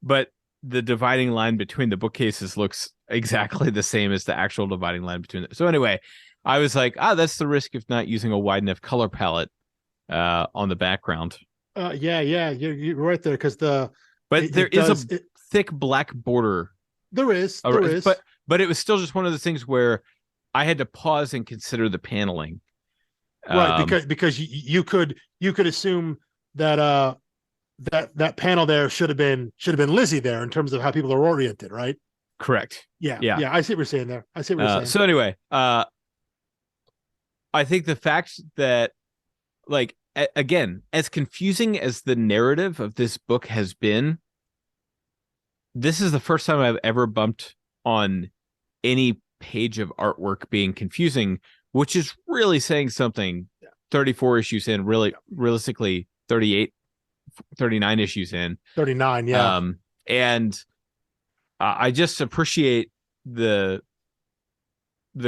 But the dividing line between the bookcases looks exactly the same as the actual dividing line between them. So anyway, I was like, that's the risk of not using a wide enough color palette on the background. You're right there, because there is a thick black border. There is, but it was still just one of those things where I had to pause and consider the paneling. Right, because you could assume that that panel there should have been Lizzie there, in terms of how people are oriented, right? Correct. Yeah. I see what you're saying there. So anyway, I think the fact that, like, again, as confusing as the narrative of this book has been, this is the first time I've ever bumped on any page of artwork being confusing, which is really saying something. 34 issues in, really, realistically, 38, 39 issues in. 39, yeah. And I just appreciate the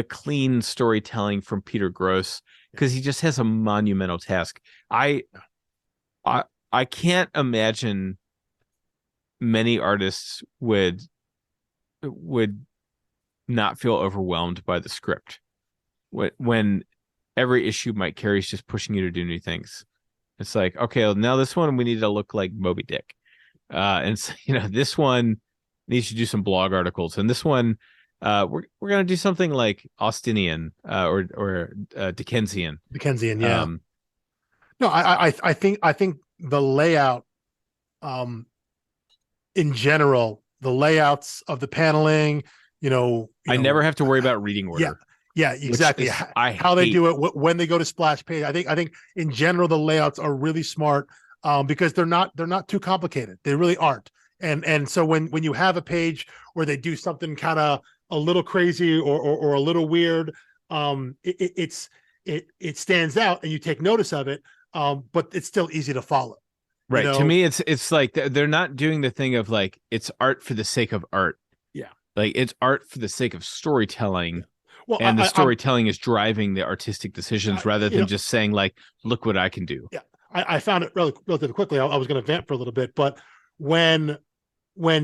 clean storytelling from Peter Gross, because he just has a monumental task. I can't imagine many artists would not feel overwhelmed by the script when every issue Mike Carey's just pushing you to do new things. It's like, okay, well, now this one we need to look like Moby Dick, and so, this one needs to do some blog articles, and this one we're gonna do something like Austinian or Dickensian. Dickensian, yeah. No, I think the layout, in general, the layouts of the paneling, I never have to worry about reading order. Yeah, exactly. How they do it when they go to splash page. I think in general the layouts are really smart, because they're not too complicated. They really aren't. And so when you have a page where they do something kind of a little crazy or a little weird, it stands out and you take notice of it, but it's still easy to follow. Right. To me, it's like they're not doing the thing of like, it's art for the sake of art. Yeah. Like, it's art for the sake of storytelling. Yeah. Well, and the storytelling is driving the artistic decisions, rather than just saying like, look what I can do. Yeah. I found it relatively quickly. I was going to vamp for a little bit, but when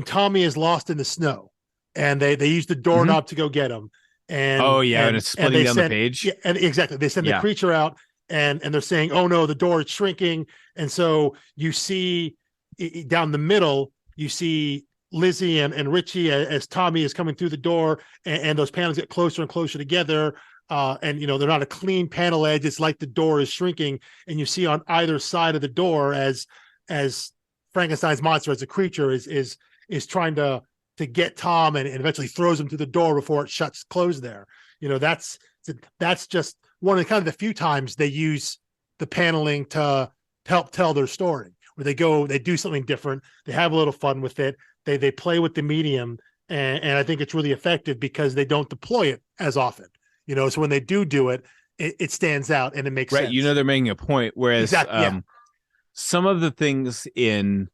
Tommy is lost in the snow and they use the doorknob to go get him, and and it's splitting down the page. Yeah, and exactly, they send the creature out, and they're saying, oh no, the door is shrinking. And so you see down the middle, you see Lizzie and Richie as Tommy is coming through the door, and those panels get closer and closer together. And they're not a clean panel edge. It's like the door is shrinking, and you see on either side of the door as Frankenstein's monster, as a creature, is trying to get Tom, and eventually throws him through the door before it shuts closed there. That's just one of the kind of the few times they use the paneling to help tell their story, where they do something different. They have a little fun with it. They play with the medium, and I think it's really effective because they don't deploy it as often. So when they do it, it stands out and it makes sense. Right. They're making a point. Whereas exactly, some of the things and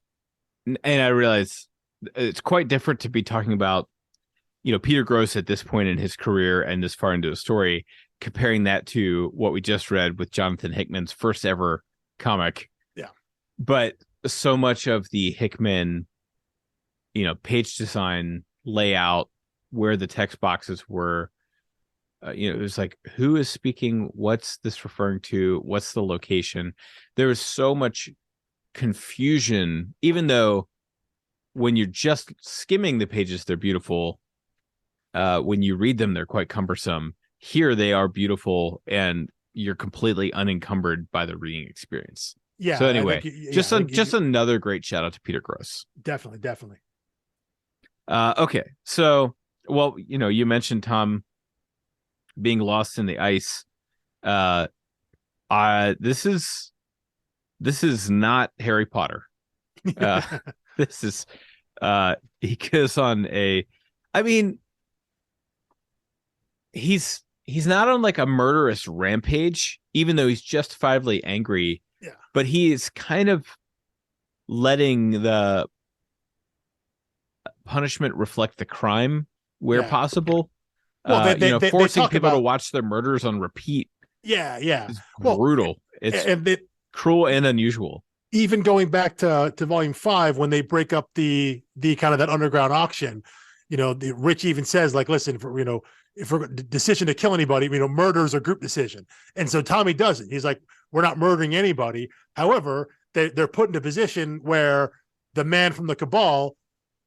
I realize it's quite different to be talking about, Peter Gross at this point in his career and this far into the story, comparing that to what we just read with Jonathan Hickman's first ever comic. Yeah. But so much of the Hickman, page design, layout, where the text boxes were, it was like, who is speaking? What's this referring to? What's the location? There was so much confusion, even though when you're just skimming the pages, they're beautiful. When you read them, they're quite cumbersome. Here they are beautiful, and you're completely unencumbered by the reading experience. Yeah. So anyway, just another great shout out to Peter Gross. Definitely. Okay. So, well, you mentioned Tom being lost in the ice. This is not Harry Potter. This is he goes on he's not on like a murderous rampage, even though he's justifiably angry. Yeah. But he is kind of letting the punishment reflect the crime where possible. Well, they forcing people to watch their murders on repeat. Yeah. Is brutal. It's cruel and unusual. Even going back to volume 5, when they break up the kind of that underground auction, Rich even says, like, listen, if we're decision to kill anybody, murder is a group decision. And so Tommy doesn't. He's like, we're not murdering anybody. However, they're put in a position where the man from the Cabal,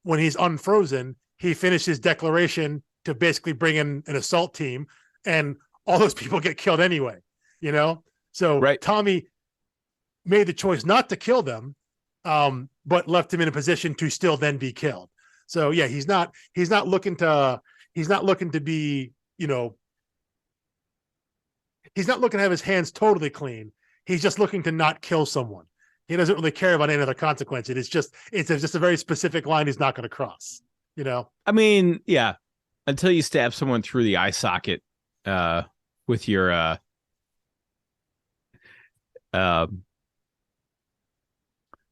when he's unfrozen, he finished his declaration to basically bring in an assault team, and all those people get killed anyway, So right. Tommy made the choice not to kill them, but left him in a position to still then be killed. So yeah, he's not looking to be, he's not looking to have his hands totally clean. He's just looking to not kill someone. He doesn't really care about any other consequence. It's just a very specific line he's not going to cross, I mean, yeah, until you stab someone through the eye socket with your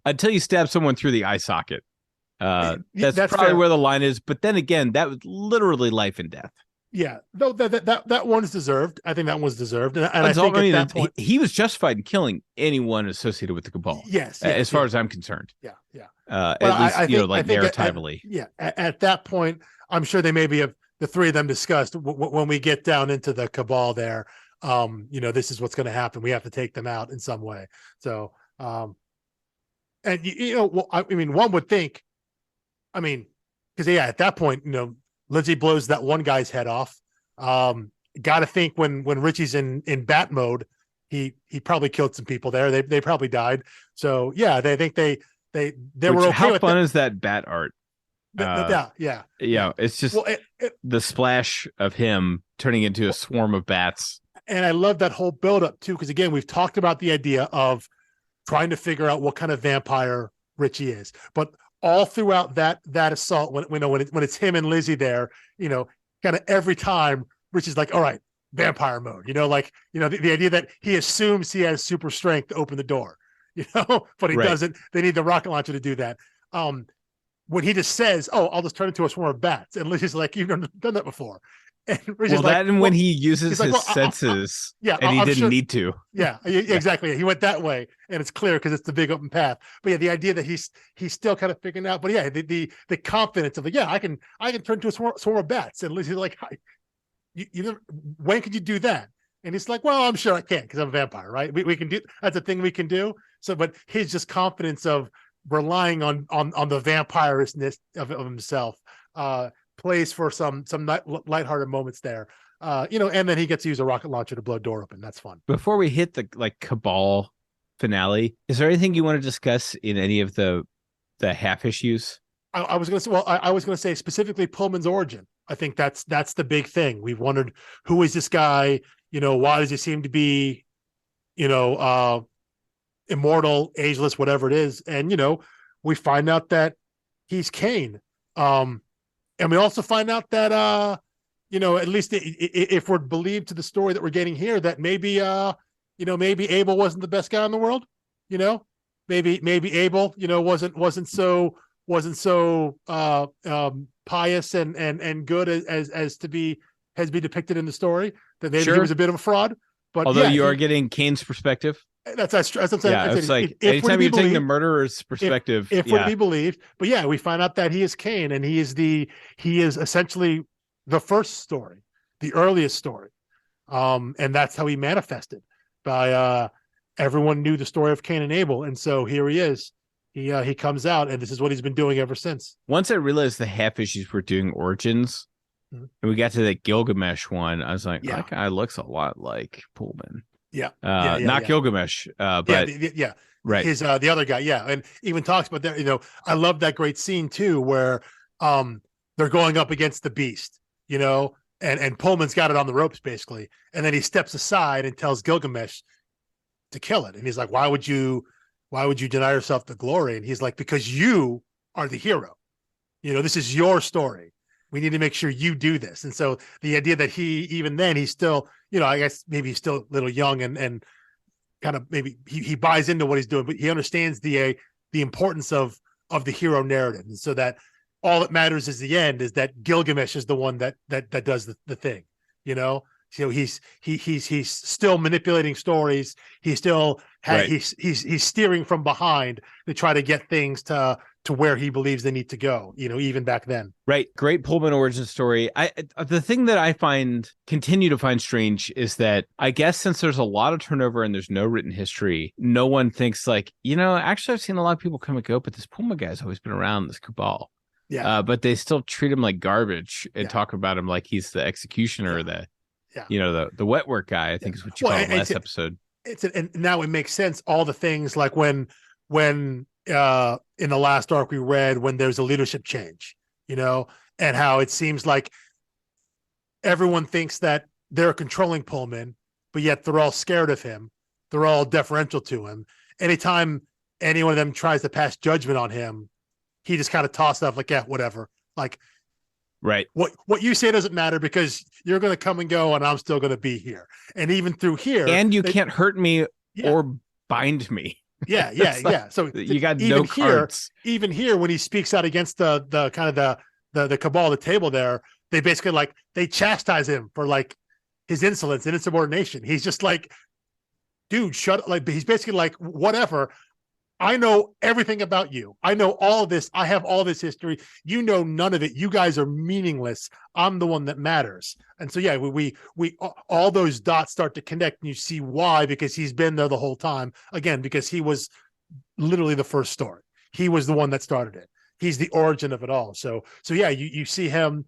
until you stab someone through the eye socket. That's probably fair. Where the line is. But then again, that was literally life and death. Yeah, though that one's deserved. I think that one's deserved, and I think at that point he was justified in killing anyone associated with the Cabal. Yes, as far as I'm concerned. Yeah. At least I think narratively. At that point, I'm sure they maybe have the three of them discussed when we get down into the Cabal there. This is what's going to happen. We have to take them out in some way. So, and one would think, because at that point, Lindsay blows that one guy's head off. Got to think when Richie's in bat mode, he probably killed some people there. They probably died. So yeah, they think they were okay. How fun is that bat art? Yeah. It's just the splash of him turning into a swarm of bats. And I love that whole buildup too, because again, we've talked about the idea of trying to figure out what kind of vampire Richie is, but all throughout that assault, when it's him and Lizzie there, kind of every time Richie's like, all right, vampire mode, the idea that he assumes he has super strength to open the door, but he doesn't. They need the rocket launcher to do that. When he just says, oh, I'll just turn into a swarm of bats, and Lizzie's like, you've done that before. And when he uses his senses, and he didn't need to. Yeah, exactly. He went that way, and it's clear because it's the big open path. But yeah, the idea that he's still kind of figuring out. But yeah, the confidence of I can turn into a swarm of bats, and Lizzie's like, when could you do that? And he's like, well, I'm sure I can because I'm a vampire, right? We can do, that's a thing we can do. So, but his just confidence of relying on the vampireness of himself plays for some lighthearted moments there. And then he gets to use a rocket launcher to blow a door open. That's fun. Before we hit the like Cabal finale, is there anything you want to discuss in any of the half issues? I was going to say, well, I was going to say specifically Pullman's origin. I think that's the big thing. We've wondered, who is this guy? Why does he seem to be, immortal, ageless, whatever it is? And, we find out that he's Kane. And we also find out that, at least if we're believed to the story that we're getting here, that maybe, maybe Abel wasn't the best guy in the world. Maybe Abel, wasn't so pious and good as to be depicted in the story, that maybe he was a bit of a fraud. But although you are getting Kane's perspective, that's what I'm saying. Yeah, it's like anytime you're taking the murderer's perspective, if we're to be believed. But yeah, we find out that he is Kane, and he is essentially the first story, the earliest story, and that's how he manifested. By everyone knew the story of Cain and Abel, and so here he is. He comes out, and this is what he's been doing ever since. Once I realized the half issues were doing origins, and we got to the Gilgamesh one, I was like, that guy looks a lot like Pullman. Not Gilgamesh, but right. His the other guy, and even talks about that. I love that great scene too, where they're going up against the beast, and Pullman's got it on the ropes basically, and then he steps aside and tells Gilgamesh to kill it, and he's like, why would you deny yourself the glory? And he's like, because you are the hero. This is your story. We need to make sure you do this. And so the idea that he's still, I guess maybe he's still a little young and kind of maybe he buys into what he's doing, but he understands the importance of the hero narrative. And so that all that matters is the end, is that Gilgamesh is the one that does the thing, he's still manipulating stories. He's still he's steering from behind to try to get things to where he believes they need to go, even back then. Right. Great Pullman origin story. The thing that I continue to find strange is that I guess since there's a lot of turnover and there's no written history, no one thinks like, actually I've seen a lot of people come and go, but this Pullman guy's always been around, this Cabal. Yeah. But they still treat him like garbage and talk about him like he's the executioner, the wet work guy, I think is what you called him last episode. And now it makes sense. All the things like when in the last arc we read, when there's a leadership change, and how it seems like everyone thinks that they're controlling Pullman, but yet they're all scared of him. They're all deferential to him. Anytime any one of them tries to pass judgment on him, he just kind of tosses off like, whatever. Like, right. What you say doesn't matter because you're going to come and go and I'm still going to be here. And even through here. And you can't hurt me or bind me. Yeah. So you got no cards. Even here, when he speaks out against the kind of the Cabal, the table there, they basically they chastise him for his insolence and insubordination. He's just like, dude, shut up. He's basically like, whatever. I know everything about you. I know all this. I have all this history. You know none of it. You guys are meaningless. I'm the one that matters. And so, we all those dots start to connect, and you see why, because he's been there the whole time. Again, because he was literally the first story. He was the one that started it. He's the origin of it all. So you see him.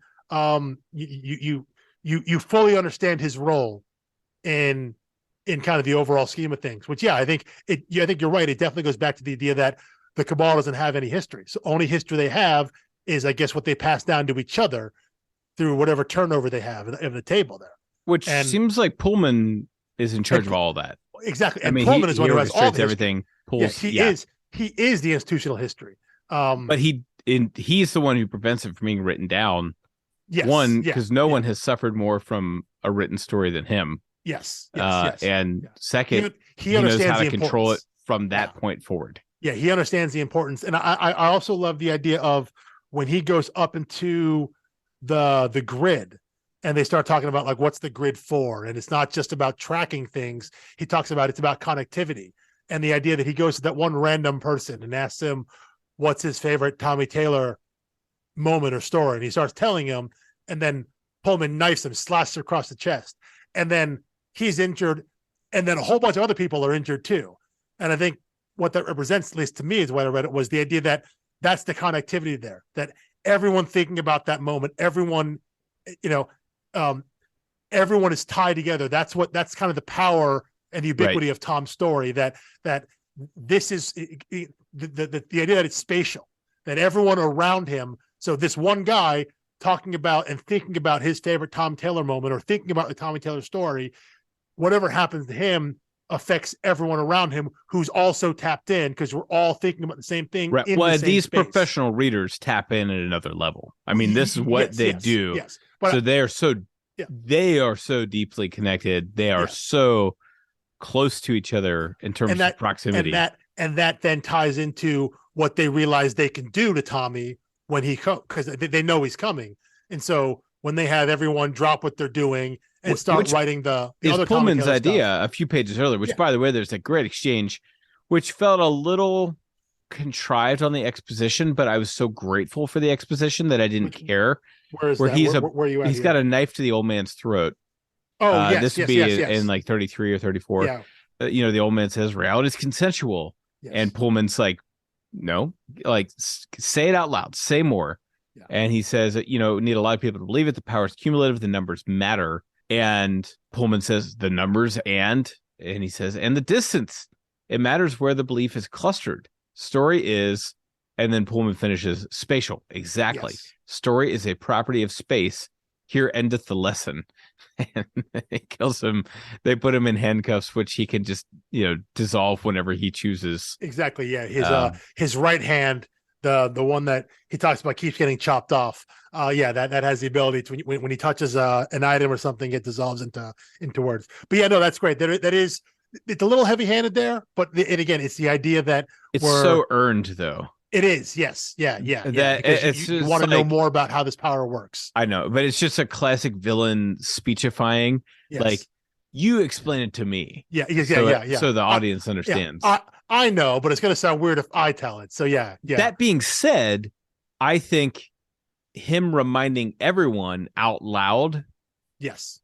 You fully understand his role in kind of the overall scheme of things, which, I think you're right. It definitely goes back to the idea that the Cabal doesn't have any history. So only history they have is, I guess, what they pass down to each other through whatever turnover they have in the table there. Which seems like Pullman is in charge of all of that. Exactly. And Pullman is one who has all the everything. He is the institutional history. But he's the one who prevents it from being written down. Yes. One, because no one has suffered more from a written story than him. Yes. And second, he knows how to control it from that point forward. Yeah, he understands the importance. And I also love the idea of when he goes up into the grid and they start talking about what's the grid for? And it's not just about tracking things. He talks about it's about connectivity, and the idea that he goes to that one random person and asks him what's his favorite Tommy Taylor moment or story. And he starts telling him, and then Pullman knifes him, slashes across the chest. And then he's injured, and then a whole bunch of other people are injured too. And I think what that represents, at least to me, is what I read it, was the idea that that's the connectivity there, that everyone thinking about that moment, everyone, everyone is tied together. That's kind of the power and the ubiquity of Tom's story, that this is the idea that it's spatial, that everyone around him. So this one guy talking about and thinking about his favorite Tom Taylor moment, or thinking about the Tommy Taylor story, whatever happens to him affects everyone around him who's also tapped in, because we're all thinking about the same thing. Right. In well, the same these space. professional readers tap in at another level. I mean, this is what they do. Yes. But so they are so deeply connected. They are so close to each other in terms of proximity. And that then ties into what they realize they can do to Tommy when because they know he's coming. And so when they have everyone drop what they're doing and start writing the other Pullman's idea stuff. a few pages earlier, which by the way, there's a great exchange, which felt a little contrived on the exposition, but I was so grateful for the exposition that I didn't care. Where is that? Where are you at? He's got a knife to the old man's throat. Oh, yes. This would be in like 33 or 34. Yeah. The old man says reality is consensual. Yes. And Pullman's like, no, like say it out loud, say more. Yeah. And he says, need a lot of people to believe it. The power is cumulative. The numbers matter. And Pullman says the numbers and he says, and the distance, it matters where the belief is clustered. Story is, and then Pullman finishes, spatial. Exactly. Yes. Story is a property of space. Here endeth the lesson. And they kills him. They put him in handcuffs, which he can just, dissolve whenever he chooses. Exactly. Yeah. His right hand, the one that he talks about keeps getting chopped off. That has the ability to, when he touches an item or something, it dissolves into words. But yeah, no, that's great. It's a little heavy handed there, but again, it's the idea that it's so earned though. It is. Yes. Yeah. That you want to know more about how this power works. I know, but it's just a classic villain speechifying. Yes. Like, you explain it to me. Yeah. So the audience understands. I know, but it's going to sound weird if I tell it. So yeah. That being said, I think him reminding everyone out loud. Yes.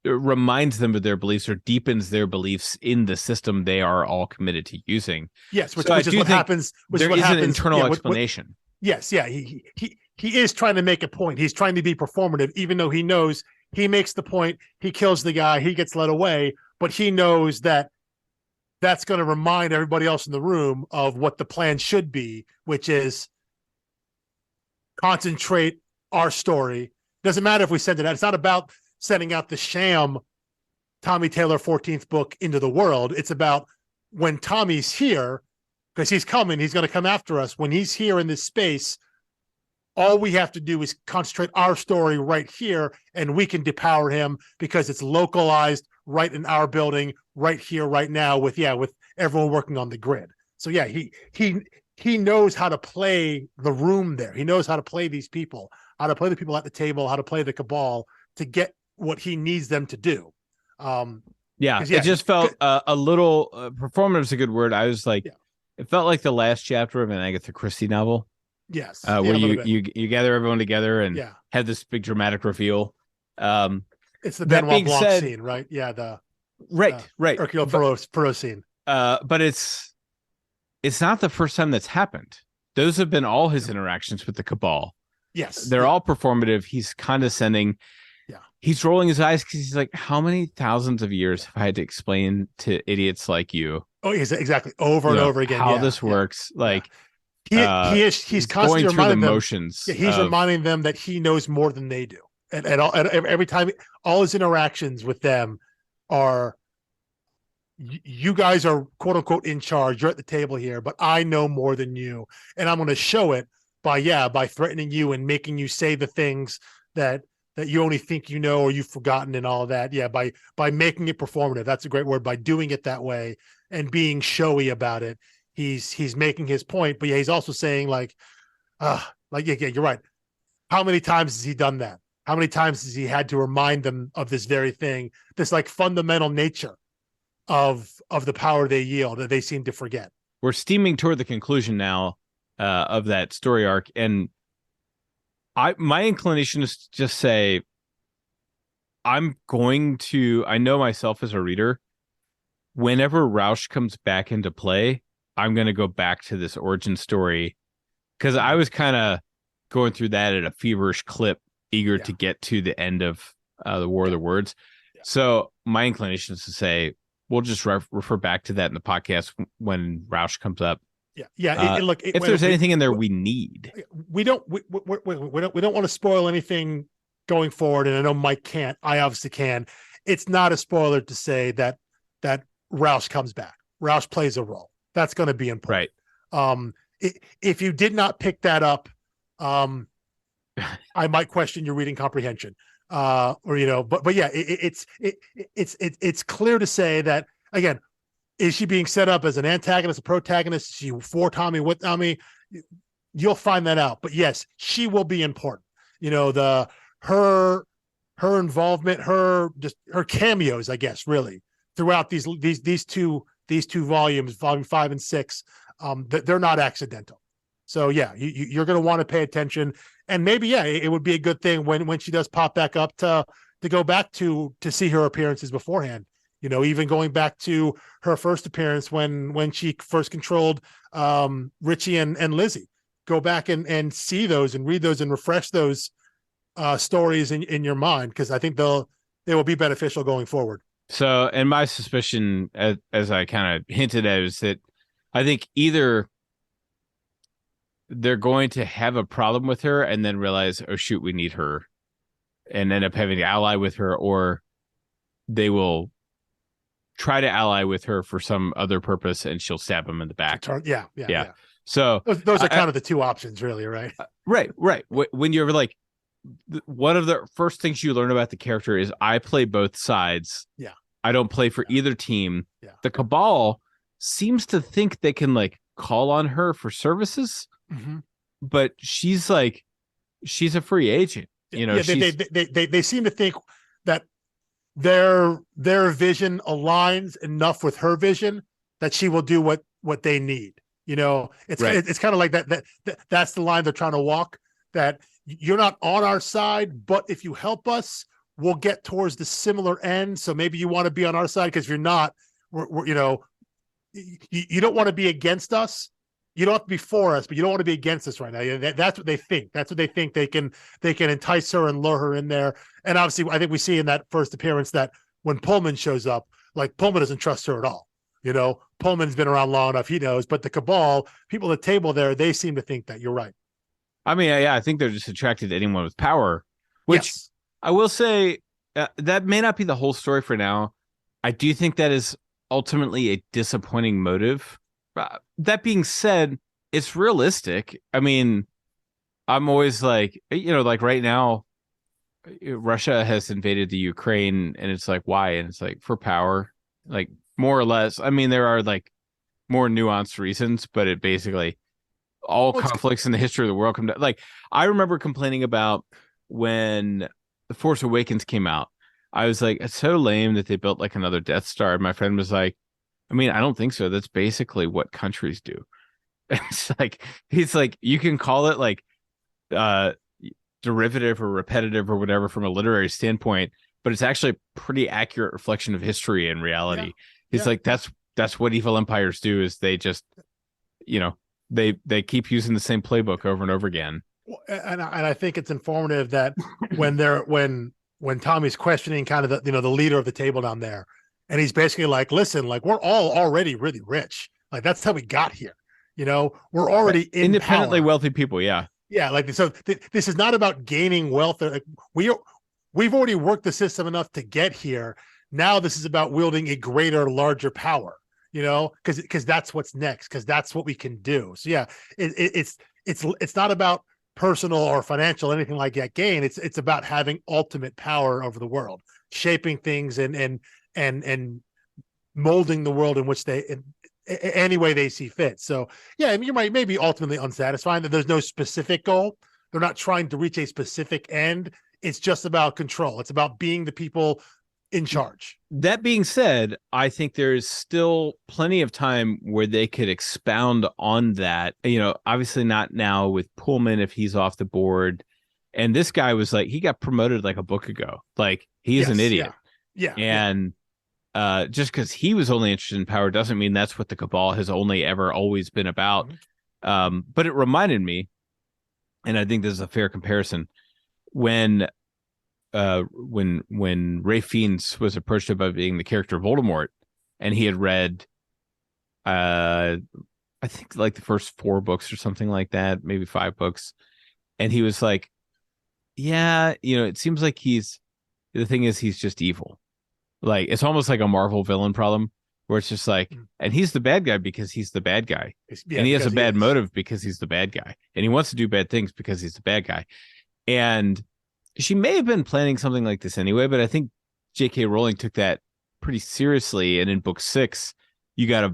Reminds them of their beliefs or deepens their beliefs in the system they are all committed to using. Yes, which is what happens. There is an internal explanation. Yes, he is trying to make a point. He's trying to be performative, even though he knows he makes the point. He kills the guy. He gets led away, but he knows that that's going to remind everybody else in the room of what the plan should be, which is concentrate our story. Doesn't matter if we send it out. It's not about sending out the sham Tommy Taylor 14th book into the world. It's about when Tommy's here, because he's coming, he's going to come after us. When he's here in this space, all we have to do is concentrate our story right here, and we can depower him because it's localized right in our building, right here, right now, with everyone working on the grid. So yeah, he knows how to play the room there. He knows how to play these people, how to play the people at the table, how to play the cabal to get what he needs them to do. It just felt a little performative is a good word. I was like, it felt like the last chapter of an Agatha Christie novel. Yes, where you gather everyone together and have this big dramatic reveal. It's the Benoit Blanc scene, right? Yeah, the Hercule Poirot scene. But it's not the first time that's happened. Those have been all his interactions with the Cabal. Yes, they're all performative. He's condescending. He's rolling his eyes because he's like, how many thousands of years have I had to explain to idiots like you? Oh, exactly. Over and over again. How this works. Like, he's constantly going through the reminding them, motions. He's reminding them that he knows more than they do. And every time, all his interactions with them are, you guys are quote unquote in charge. You're at the table here, but I know more than you. And I'm going to show it by threatening you and making you say the things that you only think you know or you've forgotten and all of that. Yeah, by making it performative. That's a great word. By doing it that way and being showy about it, he's making his point. But he's also saying you're right. How many times has he done that? How many times has he had to remind them of this very thing, this like fundamental nature of the power they yield that they seem to forget? We're steaming toward the conclusion now of that story arc, and my inclination is to just say, I know myself as a reader, whenever Rausch comes back into play, I'm going to go back to this origin story because I was kind of going through that at a feverish clip, eager to get to the end of the War of the Words. Yeah. So my inclination is to say, we'll just refer back to that in the podcast when Rausch comes up. Yeah. If there's anything in there we need, we don't want to spoil anything going forward. And I know Mike can't. I obviously can. It's not a spoiler to say that Rausch comes back. Rausch plays a role. That's going to be important. Right. If you did not pick that up, I might question your reading comprehension. But yeah, it's clear to say that, again, is she being set up as an antagonist, a protagonist? Is she for Tommy, with Tommy? You'll find that out. But yes, she will be important. Her involvement, her cameos, I guess, really throughout these two volumes, volume 5 and 6, they're not accidental. So yeah, you're going to want to pay attention, and maybe it would be a good thing when she does pop back up to go back to see her appearances beforehand. Even going back to her first appearance when she first controlled Richie and Lizzie. Go back and see those and read those and refresh those stories in your mind, because I think they will be beneficial going forward. So, and my suspicion, as I kind of hinted at, is that I think either they're going to have a problem with her and then realize, oh shoot, we need her, and end up having to ally with her, or they will try to ally with her for some other purpose and she'll stab him in the back. Yeah. So those are kind of the two options, really, right? Right. When you're like, one of the first things you learn about the character is I play both sides. Yeah. I don't play for either team. Yeah. The Cabal seems to think they can like call on her for services, but she's a free agent. They seem to think that their vision aligns enough with her vision that she will do what they need. It's kind of like that's the line they're trying to walk, that you're not on our side, but if you help us, we'll get towards the similar end. So maybe you want to be on our side, because if you're not, you don't want to be against us. You don't have to be for us, but you don't want to be against us right now. That's what they think. That's what they think they can entice her and lure her in there. And obviously, I think we see in that first appearance that when Pullman shows up, like, Pullman doesn't trust her at all. Pullman's been around long enough, he knows. But the Cabal, people at the table there, they seem to think that. You're right. I mean, I think they're just attracted to anyone with power, which yes. I will say that may not be the whole story for now. I do think that is ultimately a disappointing motive. That being said, it's realistic. I mean, I'm always like, like right now, Russia has invaded the Ukraine, and it's like, why? And it's like, for power, like, more or less. I mean, there are like more nuanced reasons, but it basically all conflicts in the history of the world come down. Like, I remember complaining about when The Force Awakens came out. I was like, it's so lame that they built like another Death Star. And my friend was like, I mean, I don't think so. That's basically what countries do. It's like, he's like, you can call it like derivative or repetitive or whatever from a literary standpoint, but it's actually a pretty accurate reflection of history and reality. Yeah. He's like, that's what evil empires do, is they just, they keep using the same playbook over and over again. And I think it's informative that when Tommy's questioning kind of the leader of the table down there, and he's basically like, listen, like, we're all already really rich. Like, that's how we got here. We're already independently power. Wealthy people. Yeah. Yeah. Like, so this is not about gaining wealth. Like, we've already worked the system enough to get here. Now this is about wielding a greater, larger power, because that's what's next, because that's what we can do. So yeah, it's not about personal or financial, anything like that gain. It's about having ultimate power over the world, shaping things and molding the world in which any way they see fit. So yeah, I mean, you might maybe ultimately unsatisfying that there's no specific goal. They're not trying to reach a specific end. It's just about control. It's about being the people in charge. That being said, I think there's still plenty of time where they could expound on that. Obviously not now with Pullman if he's off the board. And this guy was like, he got promoted like a book ago. Like, he's an Yes, idiot. yeah. And just because he was only interested in power doesn't mean that's what the Cabal has only ever always been about. But it reminded me, and I think this is a fair comparison, when Ray Fiennes was approached about being the character Voldemort, and he had read I think like the first 4 books or something like that, maybe 5 books. And he was like, yeah, it seems like the thing is, he's just evil. Like, it's almost like a Marvel villain problem where it's just like, and he's the bad guy because he's the bad guy. Yeah, and he has a bad he motive because he's the bad guy. And he wants to do bad things because he's the bad guy. And she may have been planning something like this anyway, but I think J.K. Rowling took that pretty seriously. And in book 6, you got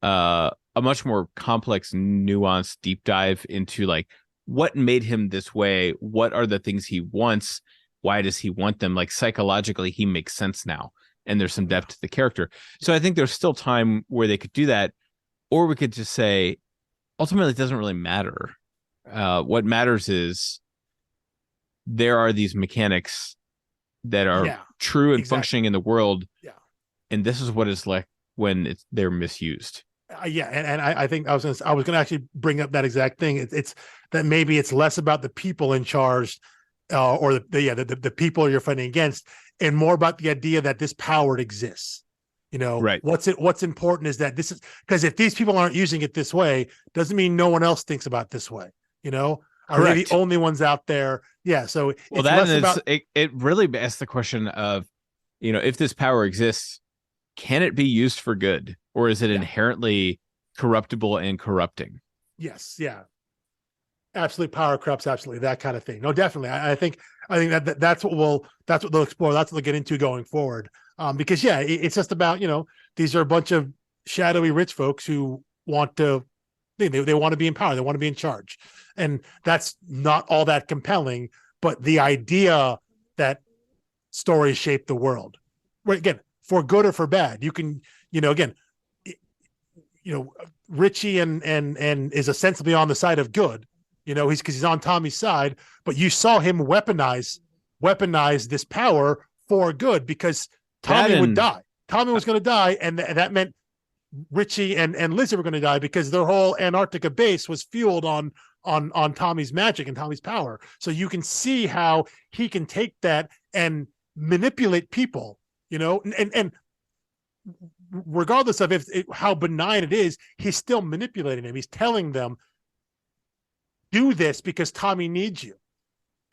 a much more complex, nuanced deep dive into like what made him this way. What are the things he wants? Why does he want them? Like, psychologically, he makes sense now. And there's some depth to the character. So I think there's still time where they could do that. Or we could just say, ultimately, it doesn't really matter. What matters is there are these mechanics that are true and functioning in the world. Yeah. And this is what it's like when they're misused. And I think I was going to actually bring up that exact thing. It's that maybe it's less about the people in charge, or the people you're fighting against, and more about the idea that this power exists. Right. What's important is that this is, because if these people aren't using it this way, doesn't mean no one else thinks about it this way. Are they the only ones out there? Yeah. So well, it really asks the question of, if this power exists, can it be used for good, or is it inherently corruptible and corrupting? Yes. Yeah. Absolutely. Power corrupts. Absolutely. That kind of thing. No, definitely. I think that's what they'll explore. That's what they'll get into going forward. Because it's just about, these are a bunch of shadowy rich folks who want to, they want to be in power. They want to be in charge. And that's not all that compelling, but the idea that stories shape the world, right? Again, for good or for bad, you can, Richie and is ostensibly on the side of good, because he's on Tommy's side, but you saw him weaponize this power for good, because Tommy would die. Tommy was going to die, and that meant Richie and Lizzie were going to die, because their whole Antarctica base was fueled on Tommy's magic and Tommy's power. So you can see how he can take that and manipulate people, and regardless of how benign it is, he's still manipulating them. He's telling them, do this because Tommy needs you.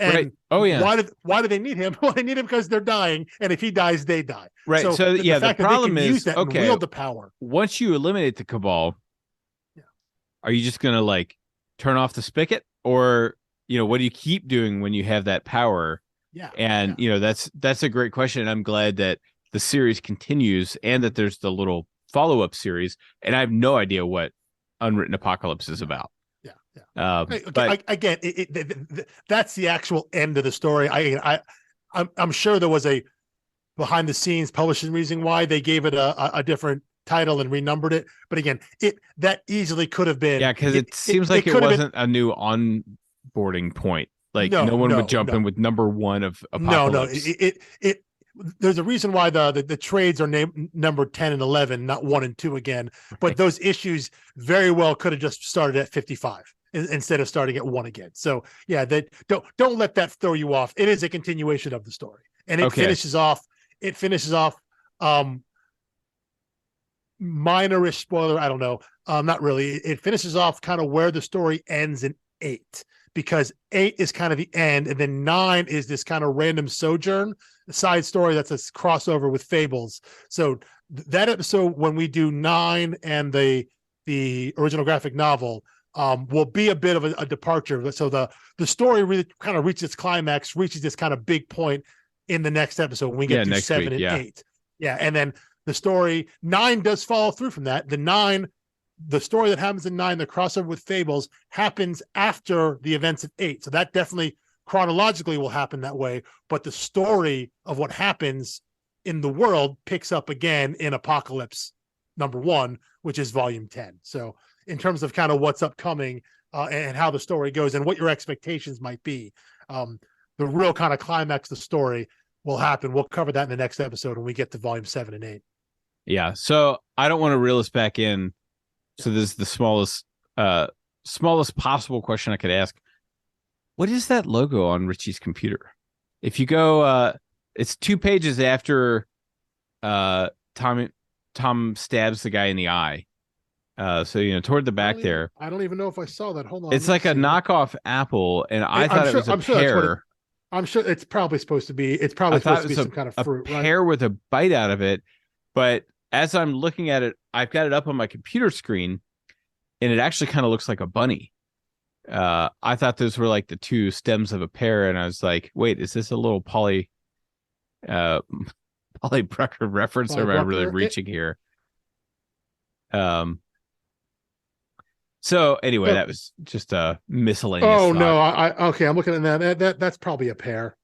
And right. Oh yeah. Why do they need him? Well, they need him because they're dying, and if he dies, they die. Right. So the problem is, okay, wield the power. Once you eliminate the Cabal, are you just gonna like turn off the spigot, or what do you keep doing when you have that power? Yeah. And that's a great question. And I'm glad that the series continues and that there's the little follow-up series. And I have no idea what Unwritten Apocalypse is about. But again, that's the actual end of the story. I'm sure there was a behind the scenes publishing reason why they gave it a different title and renumbered it. But again, that easily could have been. Yeah, because it seems like it wasn't a new onboarding point. Like no one would jump in with number 1 of Apocalypse. No. There's a reason why the trades are named number 10 and 11, not 1 and 2 again. But those issues very well could have just started at 55 instead of starting at 1 again. So don't let that throw you off. It is a continuation of the story, and it finishes off. Minorish spoiler, I don't know. Not really. It finishes off kind of where the story ends in 8, because 8 is kind of the end, and then 9 is this kind of random sojourn side story that's a crossover with Fables. So that episode, when we do 9 and the original graphic novel, will be a bit of a departure. So the story really kind of reaches its climax, reaches this kind of big point in the next episode when we get to 7 and 8. Yeah, and then the story 9 does follow through from that. The story that happens in 9, the crossover with Fables, happens after the events of 8. So that definitely chronologically will happen that way. But the story of what happens in the world picks up again in Apocalypse number 1, which is volume 10. So in terms of kind of what's upcoming and how the story goes and what your expectations might be, The real kind of climax of the story will happen. We'll cover that in the next episode when we get to volume 7 and 8. Yeah. So I don't want to reel us back in. So this is the smallest possible question I could ask. What is that logo on Richie's computer? If you go, it's 2 pages after Tom stabs the guy in the eye. So toward the back there. I don't even know if I saw that. Hold on. It's like a knockoff apple, and I thought it was a pear. I'm sure it's probably supposed to be. It's probably supposed to be some kind of fruit, a pear with a bite out of it. But as I'm looking at it, I've got it up on my computer screen, and it actually kind of looks like a bunny. I thought those were like the 2 stems of a pear, and I was like, wait, is this a little Polly Brucker reference, or am I really reaching here? So anyway, that was just a miscellaneous. Oh thought. No, okay, I'm looking at that. That's probably a pear.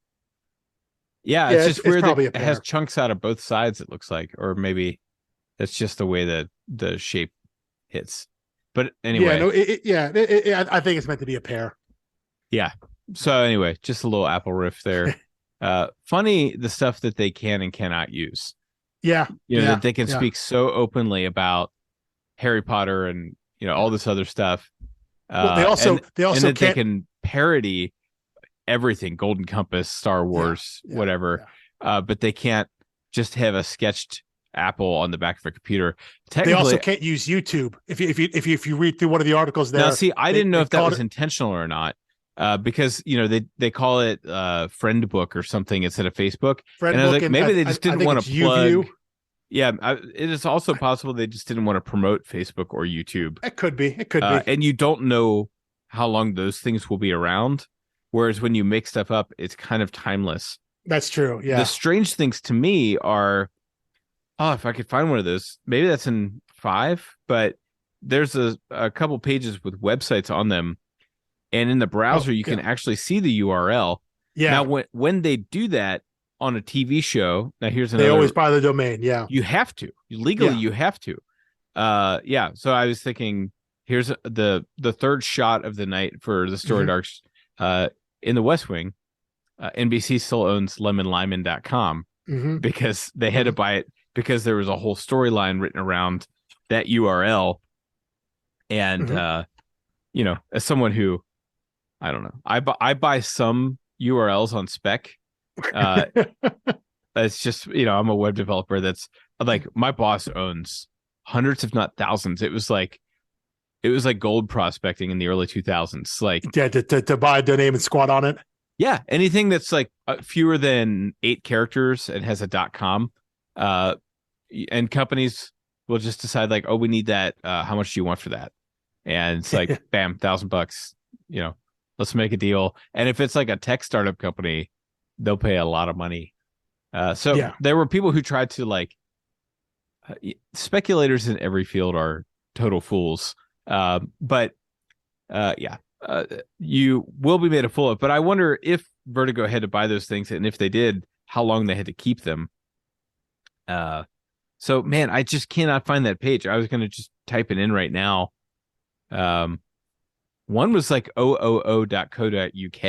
Yeah, it's just weird that it has chunks out of both sides, it looks like, or maybe that's just the way that the shape hits. But anyway, I think it's meant to be a pear. Yeah. So anyway, just a little Apple riff there. Funny the stuff that they can and cannot use. Yeah. That they can speak so openly about Harry Potter and all this other stuff. Well, they can parody everything, Golden Compass, Star Wars, whatever. But they can't just have a sketched apple on the back of a computer. They also can't use YouTube. If you read through one of the articles there. Now, see, I didn't know if that was intentional or not. Because they call it friend book or something instead of Facebook. Friend book, like, maybe they just didn't want to plug. U-View. Yeah, it is also possible they just didn't want to promote Facebook or YouTube. It could be. And you don't know how long those things will be around. Whereas when you make stuff up, it's kind of timeless. That's true. Yeah. The strange things to me are, if I could find one of those, maybe that's in 5, but there's a couple pages with websites on them. And in the browser, you can actually see the URL. Yeah. Now, when they do that on a TV show, now here's another. They always buy the domain. Yeah. You have to. Legally, you have to. So I was thinking, here's the third shot of the night for the Story Darks in the West Wing. NBC still owns lemonlyman.com because they had to buy it because there was a whole storyline written around that URL. And, as someone who, I don't know. I buy some URLs on spec. It's just, I'm a web developer that's like, my boss owns hundreds, if not thousands. It was like gold prospecting in the early 2000s. Like, to buy a domain and squat on it. Yeah. Anything that's like fewer than 8 characters and has a .com. And companies will just decide like, oh, we need that. How much do you want for that? And it's like, bam, $1,000, let's make a deal. And if it's like a tech startup company, they'll pay a lot of money. There were people who tried to speculators in every field are total fools. You will be made a fool of. But I wonder if Vertigo had to buy those things, and if they did, how long they had to keep them. So man, I just cannot find that page. I was going to just type it in right now. One was like ooo.co.uk,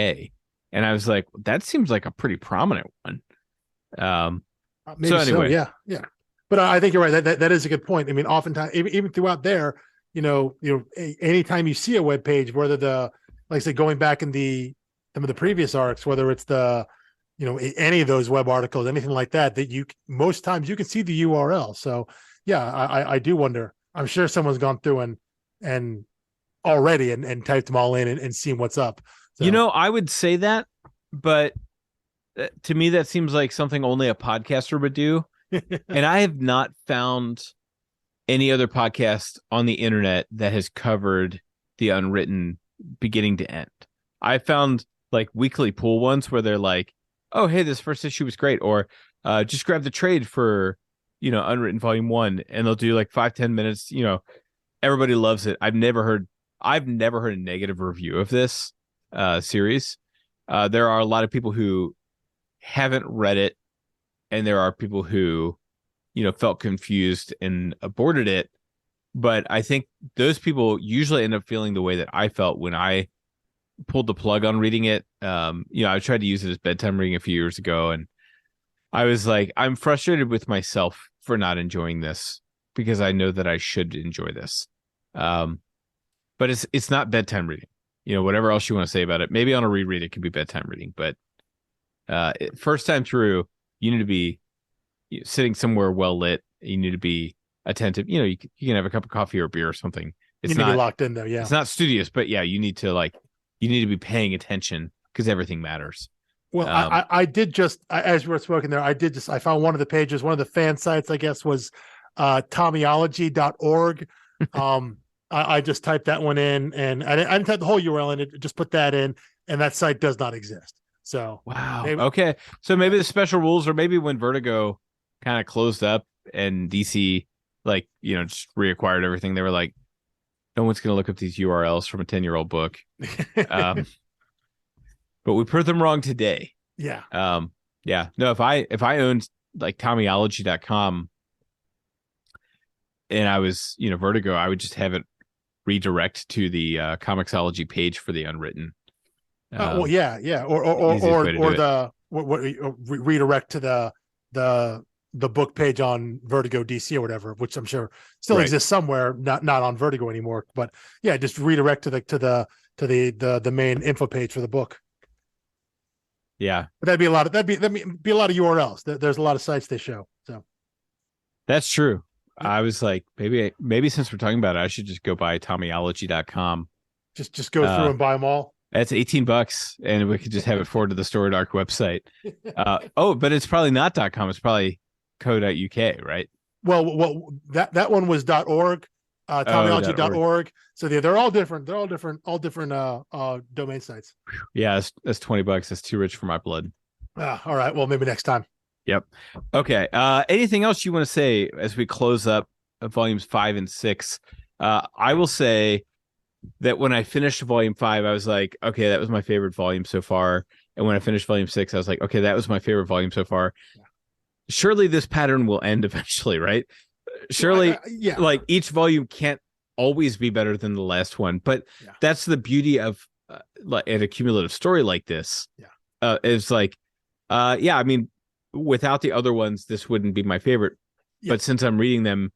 and I was like, that seems like a pretty prominent one. So anyway, yeah. But I think you're right. That is a good point. I mean, oftentimes, even throughout there, anytime you see a web page, whether like I said, going back in some of the previous arcs, whether it's any of those web articles, anything like that most times you can see the URL. So yeah, I do wonder. I'm sure someone's gone through and already and typed them all in and seen what's up. So. I would say that, but to me, that seems like something only a podcaster would do. And I have not found any other podcast on the internet that has covered the Unwritten beginning to end. I found like weekly pool ones where they're like, oh, hey, this first issue was great. Or just grab the trade for, Unwritten Volume 1. And they'll do like 5-10 minutes. Everybody loves it. I've never heard a negative review of this series. There are a lot of people who haven't read it, and there are people who, felt confused and aborted it. But I think those people usually end up feeling the way that I felt when I pulled the plug on reading it. I tried to use it as bedtime reading a few years ago, and I was like, I'm frustrated with myself for not enjoying this because I know that I should enjoy this. But it's not bedtime reading. Whatever else you want to say about it, maybe on a reread it could be bedtime reading, but first time through, you need to be sitting somewhere well lit. You need to be attentive. You can have a cup of coffee or a beer or something. It's you need to be locked in though. Yeah, it's not studious, but yeah, you need to be paying attention because everything matters. Well, I did just, as we were speaking there, I found one of the pages, one of the fan sites, I guess, was tommyology.org. I just typed that one in, and I didn't type the whole URL in it, just put that in, and that site does not exist. So wow. Okay. So maybe the special rules, or maybe when Vertigo kind of closed up and DC just reacquired everything, they were like, no one's going to look up these URLs from a 10-year-old book. But we proved them wrong today. Yeah. Yeah. No, if I owned tommyology.com and I was, Vertigo, I would just have it redirect to the Comixology page for the Unwritten. Well, yeah. Or redirect to the book page on Vertigo DC or whatever, which I'm sure still exists somewhere, not on Vertigo anymore. But yeah, just redirect to the main info page for the book. Yeah, but that'd be a lot of URLs. There's a lot of sites they show. So that's true. I was like, maybe since we're talking about it, I should just go buy tommyology.com. Just go through and buy them all. That's $18, and we could just have it forward to the Story Dark website. But it's probably not .com. It's probably co.uk, right? Well, that one was .org, tommyology.org. So they're all different. They're all different domain sites. Yeah, that's $20. That's too rich for my blood. All right. Well, maybe next time. Yep. Okay. Anything else you want to say as we close up volumes 5 and 6? I will say that when I finished volume 5, I was like, okay, that was my favorite volume so far. And when I finished volume 6, I was like, okay, that was my favorite volume so far. Yeah. Surely this pattern will end eventually, right? Surely, like each volume can't always be better than the last one, but that's the beauty of an accumulative story like this. Is like, I mean, without the other ones, this wouldn't be my favorite. But since I'm reading them,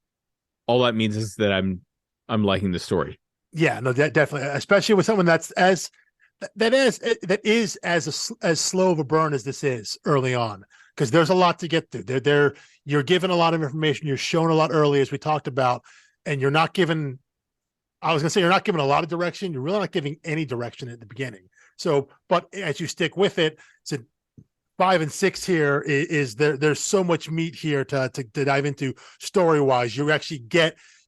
all that means is that I'm liking the story. Yeah, no, definitely, especially with someone that is as slow of a burn as this is early on, because there's a lot to get through. You're given a lot of information. You're shown a lot early, as we talked about, and you're not given. I was gonna say you're not given a lot of direction. You're really not giving any direction at the beginning. So, but as you stick with it, so 5 and 6 here is there. There's so much meat here to dive into story wise. You actually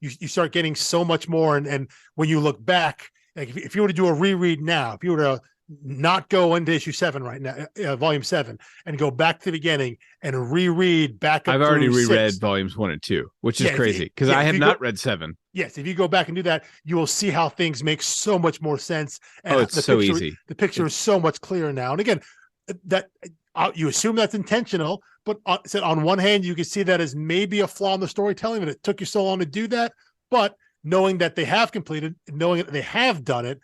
you start getting so much more, and when you look back, like if you were to do a reread now, if you were to not go into issue 7 right now, volume 7, and go back to the beginning and reread back up. I've already reread volumes 1 and 2, which is crazy because I have not read 7. Yes, if you go back and do that, you will see how things make so much more sense. And it's so easy. The picture is so much clearer now. And again, that you assume that's intentional, but on one hand, you can see that as maybe a flaw in the storytelling, but it took you so long to do that. But knowing that they have completed, knowing that they have done it,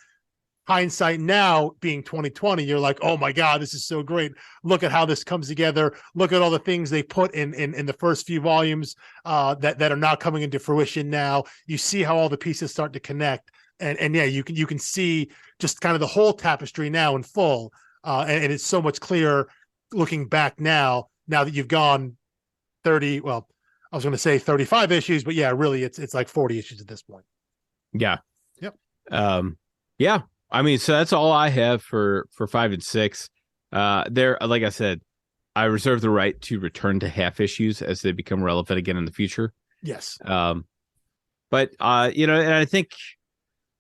hindsight now being 2020, you're like, oh my God, this is so great. Look at how this comes together. Look at all the things they put in the first few volumes that are now coming into fruition now. You see how all the pieces start to connect. And yeah, you can see just kind of the whole tapestry now in full. And it's so much clearer looking back now that you've gone 30, well, I was going to say 35 issues, but yeah, really it's like 40 issues at this point. Yeah. Yep. Yeah. I mean, so that's all I have for 5 and 6. There, like I said, I reserve the right to return to half issues as they become relevant again in the future. Yes. But and I think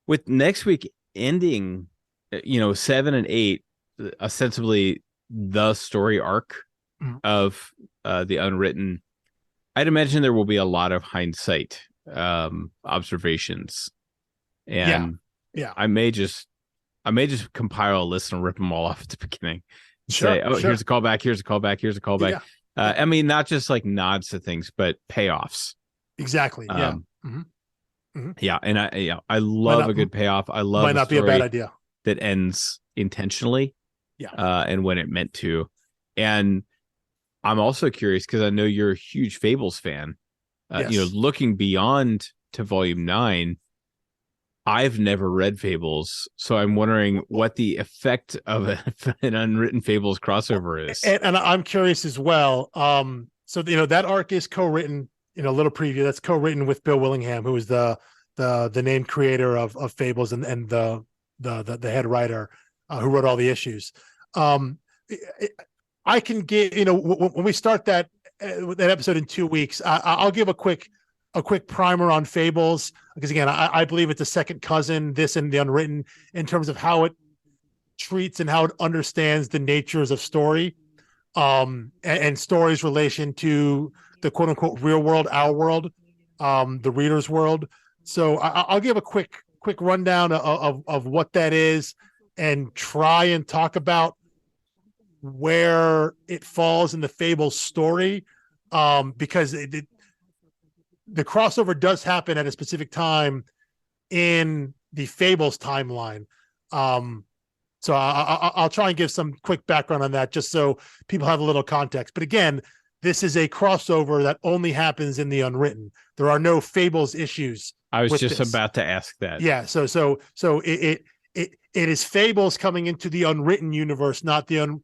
with next week ending, 7 and 8, ostensibly the story arc of the Unwritten, I'd imagine there will be a lot of hindsight observations, and I may just compile a list and rip them all off at the beginning. Say, here's a callback, here's a callback, here's a callback. Yeah. I mean, not just like nods to things, but payoffs. Exactly. Yeah. Yeah, and I love a good payoff. I love. Might not be a bad idea. that ends intentionally, and when it meant to. And I'm also curious because I know you're a huge Fables fan. Looking beyond to volume 9, I've never read Fables, so I'm wondering what the effect of an Unwritten Fables crossover is. And I'm curious as well. So that arc is co-written. A little preview, that's co-written with Bill Willingham, who is the named creator of Fables and the head writer who wrote all the issues. I can get when we start that episode in 2 weeks, I'll give a quick primer on Fables, because again, I believe it's a second cousin, this and the Unwritten, in terms of how it treats and how it understands the natures of story, and story's relation to the quote unquote real world, our world, the reader's world. So I'll give a quick rundown of what that is and try and talk about where it falls in the Fables story, because the crossover does happen at a specific time in the Fables timeline. So I'll try and give some quick background on that, just so people have a little context. But again, this is a crossover that only happens in the Unwritten. There are no Fables issues. I was just about to ask that. Yeah. So it is Fables coming into the Unwritten universe, not the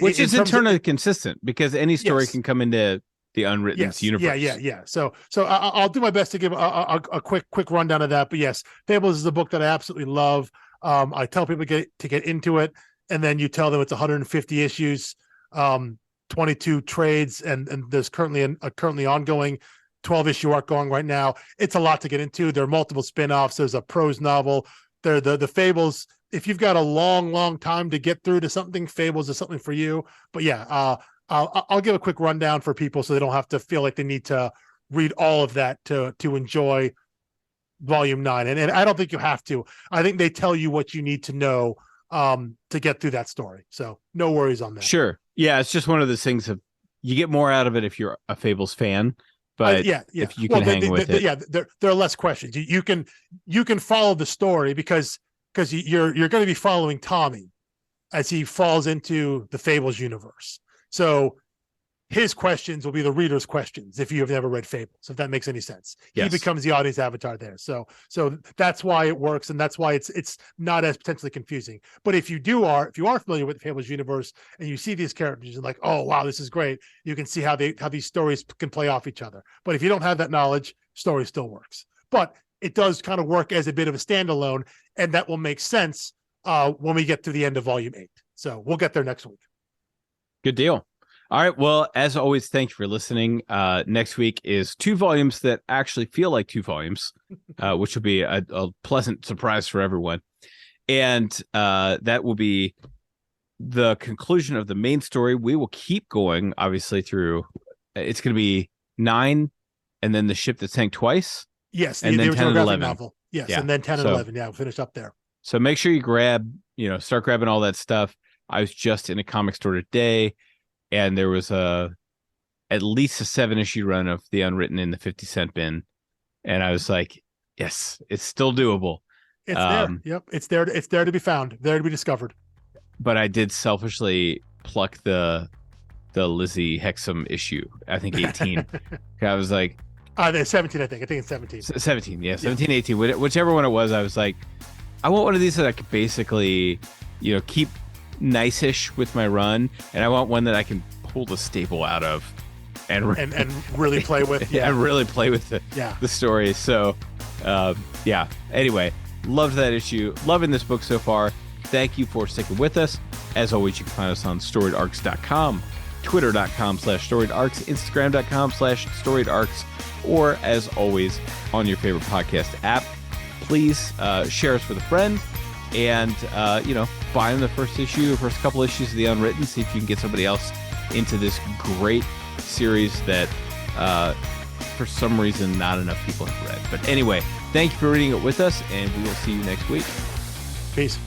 which is internally consistent, because any story can come into the Unwritten universe. Yeah. So I'll do my best to give a quick rundown of that. But yes, Fables is a book that I absolutely love. I tell people to get into it, and then you tell them it's 150 issues, 22 trades, and there's currently a currently ongoing 12-issue arc going right now. It's a lot to get into. There are multiple spin-offs. There's a prose novel. There the Fables. If you've got a long time to get through to something, Fables is something for you. But yeah, I'll give a quick rundown for people so they don't have to feel like they need to read all of that to enjoy volume 9. And I don't think you have to. I think they tell you what you need to know to get through that story. So no worries on that. Sure. Yeah, it's just one of those things of you get more out of it if you're a Fables fan. But if you can hang with it. There are less questions. You can follow the story because you're going to be following Tommy as he falls into the Fables universe. So his questions will be the reader's questions if you have never read Fables, if that makes any sense. Yes. He becomes the audience avatar there. So that's why it works, and that's why it's not as potentially confusing. But if you are familiar with the Fables universe and you see these characters and like, oh wow, this is great, you can see how these stories can play off each other. But if you don't have that knowledge, story still works. But it does kind of work as a bit of a standalone, and that will make sense when we get to the end of volume 8. So we'll get there next week. Good deal. All right. Well, as always, thank you for listening. Next week is 2 volumes that actually feel like 2 volumes, which will be a pleasant surprise for everyone. And that will be the conclusion of the main story. We will keep going, obviously, through. It's going to be 9, and then the ship that sank twice. Yes, and then 10 and 11. Novel. Yes, and then 10 and 11. Yeah, we'll finish up there. So make sure you start grabbing all that stuff. I was just in a comic store today, and there was at least a 7-issue run of the Unwritten in the 50-cent bin, and I was like, yes, it's still doable. It's there. Yep, it's there. It's there to be found, there to be discovered. But I did selfishly pluck the Lizzie Hexam issue. I think 18. I was like, 17. I think it's 17. 17. Yeah, 17, 18, whichever one it was. I was like, I want one of these that I could basically, keep nice-ish with my run, and I want one that I can pull the staple out of and really play with. Yeah, and really play with the story. So anyway, loved that issue, loving this book so far. Thank you for sticking with us. As always, you can find us on storiedarcs.com, twitter.com/storiedarcs, instagram.com/storiedarcs, or as always on your favorite podcast app. Please share us with a friend, and buy them the first couple issues of the Unwritten. See if you can get somebody else into this great series that for some reason not enough people have read. But anyway, thank you for reading it with us, and we will see you next week. Peace.